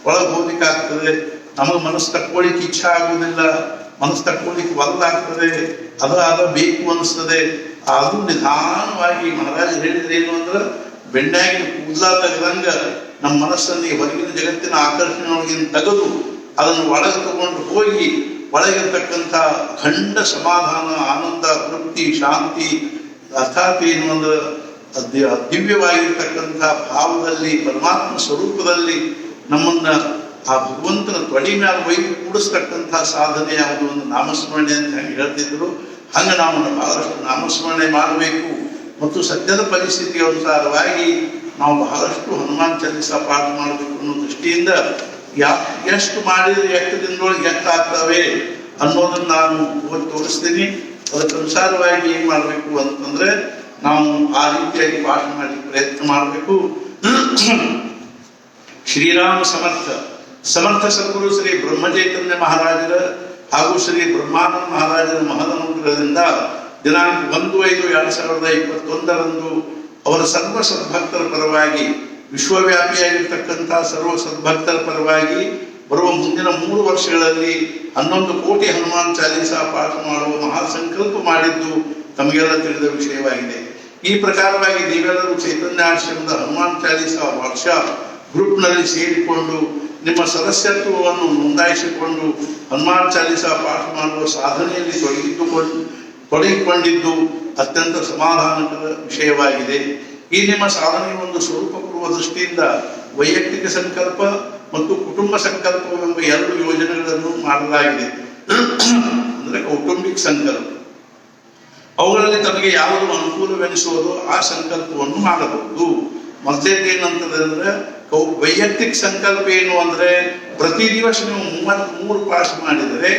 ಒಳಗೆ ಹೋಗ್ಲಿಕ್ಕಾಗ್ತದೆ. ನಮಗೆ ಮನಸ್ಸು ತಕ್ಕೊಳ್ಳಿಕ್ಕೆ ಇಚ್ಛೆ ಆಗುವುದಿಲ್ಲ, ಮನಸ್ಸು ತಕ್ಕೊಳ್ಳಿಕ್ಕೆ ಒಲ್ಲಾಗ್ತದೆ, ಅದ ಬೇಕು ಅನಿಸ್ತದೆ. ಅದು ನಿಧಾನವಾಗಿ ಮಹಾರಾಜ ಹೇಳಿದ್ರೆ ಏನು ಅಂದ್ರೆ ಬೆಂಡಾಗಿನ ಕೂದಲ ತೆಗೆದಂಗ ನಮ್ಮ ಮನಸ್ಸನ್ನು ಈ ಹೊರಗಿನ ಜಗತ್ತಿನ ಆಕರ್ಷಣೆಯೊಳಗಿನ ತೆಗೆದು ಅದನ್ನು ಒಳಗೆ ತಗೊಂಡು ಹೋಗಿ ಒಳಗಿರ್ತಕ್ಕಂಥ ಖಂಡ ಸಮಾಧಾನ, ಆನಂದ, ತೃಪ್ತಿ, ಶಾಂತಿ ಅರ್ಥಾತ್ ಏನು ಅಂದ್ರೆ ದಿವ್ಯವಾಗಿರ್ತಕ್ಕಂಥ ಭಾವದಲ್ಲಿ ಪರಮಾತ್ಮ ಸ್ವರೂಪದಲ್ಲಿ ನಮ್ಮನ್ನ ಆ ಭಗವಂತನ ತೊಡಿ ಮೇಲೆ ಒಯ್ದು ಕೂಡಿಸ್ತಕ್ಕಂಥ ಸಾಧನೆ ಯಾವುದು ಒಂದು ನಾಮಸ್ಮರಣೆ ಅಂತ ಹೆಂಗೆ ಹೇಳ್ತಿದ್ರು. ಹಂಗೆ ನಾವು ಬಹಳಷ್ಟು ನಾಮಸ್ಮರಣೆ ಮಾಡಬೇಕು. ಮತ್ತು ಸದ್ಯದ ಪರಿಸ್ಥಿತಿ ಅನುಸಾರವಾಗಿ ನಾವು ಬಹಳಷ್ಟು ಹನುಮಾನ್ ಚಾಲೀಸ ಪಾಠ ಮಾಡಬೇಕು ಅನ್ನೋ ದೃಷ್ಟಿಯಿಂದ ಎಷ್ಟು ಮಾಡಿದ್ರೆ ಎಷ್ಟು ದಿನದೊಳಗೆ ಎಷ್ಟಾಗ್ತವೆ ಅನ್ನೋದನ್ನು ನಾನು ಓದಿ ತೋರಿಸ್ತೀನಿ. ಅದಕ್ಕೆ ಅನುಸಾರವಾಗಿ ಏನು ಮಾಡಬೇಕು ಅಂತಂದ್ರೆ ನಾವು ಆ ರೀತಿಯಾಗಿ ಪಾಠ ಮಾಡಿ ಪ್ರಯತ್ನ ಮಾಡಬೇಕು. ಶ್ರೀರಾಮ ಸಮರ್ಥ ಸದ್ಗುರು ಶ್ರೀ ಬ್ರಹ್ಮಚೈತನ್ಯ ಮಹಾರಾಜರ ಹಾಗೂ ಶ್ರೀ ಬ್ರಹ್ಮಾನಂದ ಮಹಾರಾಜರ ಮಹದನುಗ್ರಹದಿಂದ ದಿನಾಂಕ 1/5/2021 ಅವರ ಸರ್ವ ಸದ್ಭಕ್ತರ ಪರವಾಗಿ, ವಿಶ್ವವ್ಯಾಪಿಯಾಗಿರ್ತಕ್ಕಂಥ ಸರ್ವ ಸದ್ಭಕ್ತರ ಪರವಾಗಿ ಬರುವ ಮುಂದಿನ 3 ವರ್ಷಗಳಲ್ಲಿ 11 ಕೋಟಿ ಹನುಮಾನ್ ಚಾಲೀಸ ಪಾಠ ಮಾಡುವ ಮಹಾಸಂಕಲ್ಪ ಮಾಡಿದ್ದು ತಮಗೆಲ್ಲ ತಿಳಿದ ವಿಷಯವಾಗಿದೆ. ಈ ಪ್ರಕಾರವಾಗಿ ನೀವೆಲ್ಲರೂ ಚೈತನ್ಯಾಶ್ರಮದ ಹನುಮಾನ್ ಚಾಲೀಸ ವಾಟ್ಸ್ಆಪ್ ಗ್ರೂಪ್ನಲ್ಲಿ ಸೇರಿಕೊಂಡು ನಿಮ್ಮ ಸದಸ್ಯತ್ವವನ್ನು ನೋಂದಾಯಿಸಿಕೊಂಡು ಹನುಮಾನ್ ಚಾಲೀಸ ಪಾಠ ಮಾಡುವ ಸಾಧನೆಯಲ್ಲಿ ತೊಡಗಿಕೊಂಡಿದ್ದು ಅತ್ಯಂತ ಸಮಾಧಾನಕರ ವಿಷಯವಾಗಿದೆ. ಈ ನಿಮ್ಮ ಸಾಧನೆಯ ಒಂದು ಸ್ವರೂಪ ಕೊಡುವ ದೃಷ್ಟಿಯಿಂದ ವೈಯಕ್ತಿಕ ಸಂಕಲ್ಪ ಮತ್ತು ಕುಟುಂಬ ಸಂಕಲ್ಪವೆಂಬ 2 ಯೋಜನೆಗಳನ್ನು ಮಾಡಲಾಗಿದೆ. ಅಂದರೆ ಕೌಟುಂಬಿಕ ಸಂಕಲ್ಪ. ಅವುಗಳಲ್ಲಿ ತಮಗೆ ಯಾವುದು ಅನುಕೂಲವೆನಿಸುವುದೋ ಆ ಸಂಕಲ್ಪವನ್ನು ಮಾಡಬಹುದು. ಮೊದಲೇದೇನಂತಂದ್ರೆ ವೈಯಕ್ತಿಕ ಸಂಕಲ್ಪ ಏನು ಅಂದ್ರೆ ಪ್ರತಿ ದಿವಸ ನೀವು 33 ಪಾಸ್ ಮಾಡಿದರೆ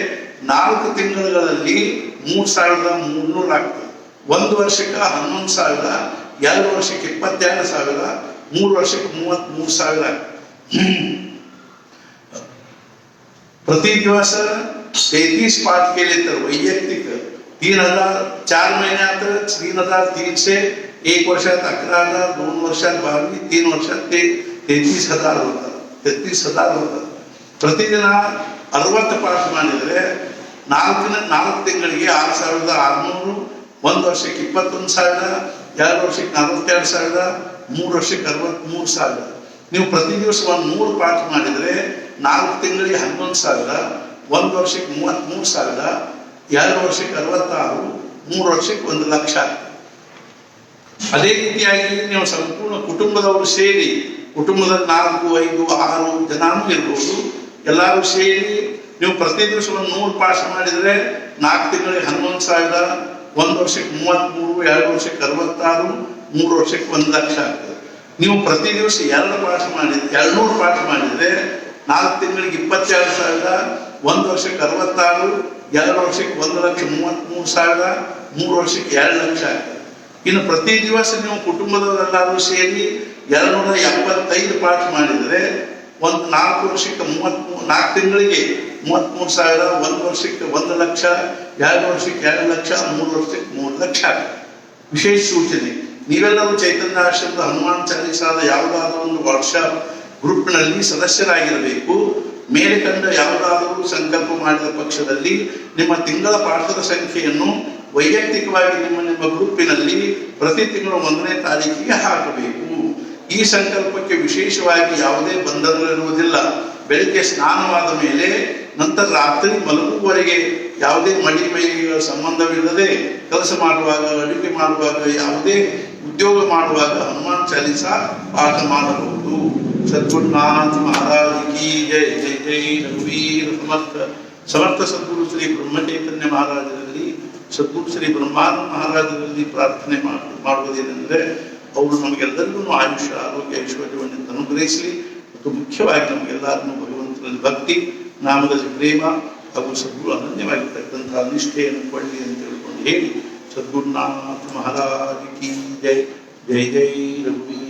4 ತಿಂಗಳುಗಳಲ್ಲಿ 3,300 ಆಗ್ತದೆ. 1 ವರ್ಷಕ್ಕೆ 11,000, 2 ವರ್ಷಕ್ಕೆ 22,000, 3 ವರ್ಷಕ್ಕೆ 33,000 ಆಗ್ತದೆ. प्रति दिवस 33 पाठ केले तर वैयक्तिक 3,000, 4 महिन्यात 3,300, 1 वर्षात 11,000, 2 वर्षात 22, 3 वर्षात ते 33,000 होतात. 33,000 होतात. प्रतिदिನ 60 ಪಾಠ ಮಾಡಿದರೆ 4 ತಿಂಗಳಿಗೆ 6,600, 1 ವರ್ಷಕ್ಕೆ 21,000, 2 ವರ್ಷಕ್ಕೆ 42,000, 3 ವರ್ಷಕ್ಕೆ 63,000. ನೀವು ಪ್ರತಿ ದಿವಸ 100 ಪಾಠ ಮಾಡಿದರೆ 4 ತಿಂಗಳಿಗೆ 11,000, 1 ವರ್ಷಕ್ಕೆ 33,000, 2 ವರ್ಷಕ್ಕೆ 66, 3 ವರ್ಷಕ್ಕೆ 1,00,000. ಅದೇ ರೀತಿಯಾಗಿ ನೀವು ಸಂಪೂರ್ಣ ಕುಟುಂಬದವರು ಸೇರಿ, ಕುಟುಂಬದಲ್ಲಿ 4, 5, 6 ಜನನೂ ಇರ್ಬೋದು, ಎಲ್ಲರೂ ಸೇರಿ ನೀವು ಪ್ರತಿ ದಿವಸ 100 ಪಾಠ ಮಾಡಿದರೆ 4 ತಿಂಗಳಿಗೆ 11,000, 1 ವರ್ಷಕ್ಕೆ 33, 2 ವರ್ಷಕ್ಕೆ 66, 3 ವರ್ಷಕ್ಕೆ 1,00,000 ಆಗ್ತದೆ. ನೀವು ಪ್ರತಿ ದಿವಸ 200 ಪಾಠ ಮಾಡಿದರೆ 4 ತಿಂಗಳಿಗೆ 22,000, 1 ವರ್ಷಕ್ಕೆ 66, 2 ವರ್ಷಕ್ಕೆ 1,33,000, 3 ವರ್ಷಕ್ಕೆ 2,00,000 ಆಗ್ತದೆ. ಇನ್ನು ಪ್ರತಿ ದಿವಸ ನೀವು ಕುಟುಂಬದವರೆಲ್ಲರೂ ಸೇರಿ 275 ಪಾಠ ಮಾಡಿದರೆ 4 ವರ್ಷಕ್ಕೆ 4 ತಿಂಗಳಿಗೆ 33,000, 1 ವರ್ಷಕ್ಕೆ 1,00,000, 2 ವರ್ಷಕ್ಕೆ 2,00,000, 3 ವರ್ಷಕ್ಕೆ 3,00,000 ಆಗ್ತದೆ. ವಿಶೇಷ ಸೂಚನೆ, ನೀವೆಲ್ಲರೂ ಚೈತನ್ಯ ಆಶ್ರಮದ ಹನುಮಾನ್ ಚಾಲೀಸಾದ ಯಾವುದಾದರೂ ಒಂದು ವಾಟ್ಸ್ಆಪ್ ಗ್ರೂಪ್ನಲ್ಲಿ ಸದಸ್ಯರಾಗಿರಬೇಕು. ಮೇಲೆ ಕಂಡ ಯಾವುದಾದರೂ ಸಂಕಲ್ಪ ಮಾಡಿದ ಪಕ್ಷದಲ್ಲಿ ನಿಮ್ಮ ತಿಂಗಳ ಪಾಠದ ಸಂಖ್ಯೆಯನ್ನು ವೈಯಕ್ತಿಕವಾಗಿ ನಿಮ್ಮ ಗ್ರೂಪಿನಲ್ಲಿ ಪ್ರತಿ ತಿಂಗಳು 1ನೇ ತಾರೀಕಿಗೆ ಹಾಕಬೇಕು. ಈ ಸಂಕಲ್ಪಕ್ಕೆ ವಿಶೇಷವಾಗಿ ಯಾವುದೇ ಬಂಧನವಿರುವುದಿಲ್ಲ. ಬೆಳಿಗ್ಗೆ ಸ್ನಾನವಾದ ಮೇಲೆ ನಂತರ ರಾತ್ರಿ ಮಲಗುವವರೆಗೆ ಯಾವುದೇ ಮೈಲಿಗೆ ಸಂಬಂಧವಿಲ್ಲದೆ ಕೆಲಸ ಮಾಡುವಾಗ, ಅಡುಗೆ ಮಾಡುವಾಗ, ಯಾವುದೇ ಉದ್ಯೋಗ ಮಾಡುವಾಗ ಹನುಮಾನ್ ಚಾಲೀಸಾ ಪಾಠ ಮಾಡಬಹುದು. सद्गुरुनाथ महाराज की जय. जय जय रघुवीर समर्थ. समर्थ सद्गुरु ಶ್ರೀ ಬ್ರಹ್ಮಚೈತನ್ಯ ಮಹಾರಾಜರಲ್ಲಿ, ಸದ್ಗುರು ಶ್ರೀ ಬ್ರಹ್ಮಾನಂದ ಮಹಾರಾಜರಲ್ಲಿ ಪ್ರಾರ್ಥನೆ ಮಾಡುವುದೇನೆಂದರೆ ಅವರು ನಮಗೆಲ್ಲರಿಗೂ ಆಯುಷ್ಯ, ಆರೋಗ್ಯ, ಐಶ್ವರ್ಯವನ್ನು ಅನುಗ್ರಹಿಸಲಿ ಮತ್ತು ಮುಖ್ಯವಾಗಿ ನಮಗೆಲ್ಲರನ್ನು ಭಗವಂತನಲ್ಲಿ ಭಕ್ತಿ, ನಾಮದಲ್ಲಿ ಪ್ರೇಮ ಹಾಗೂ ಸದ್ಗುರು ಅನನ್ಯವಾಗಿರ್ತಕ್ಕಂತಹ ನಿಷ್ಠೆಯನ್ನು ಕೊಳ್ಳಿ ಅಂತ ಹೇಳ್ಕೊಂಡು ಹೇಳಿ, ಸದ್ಗುರುನಾಥ ಮಹಾರಾಜ್ ಕಿ ಜೈ. ಜೈ ಜೈ ರಘುವೀರ.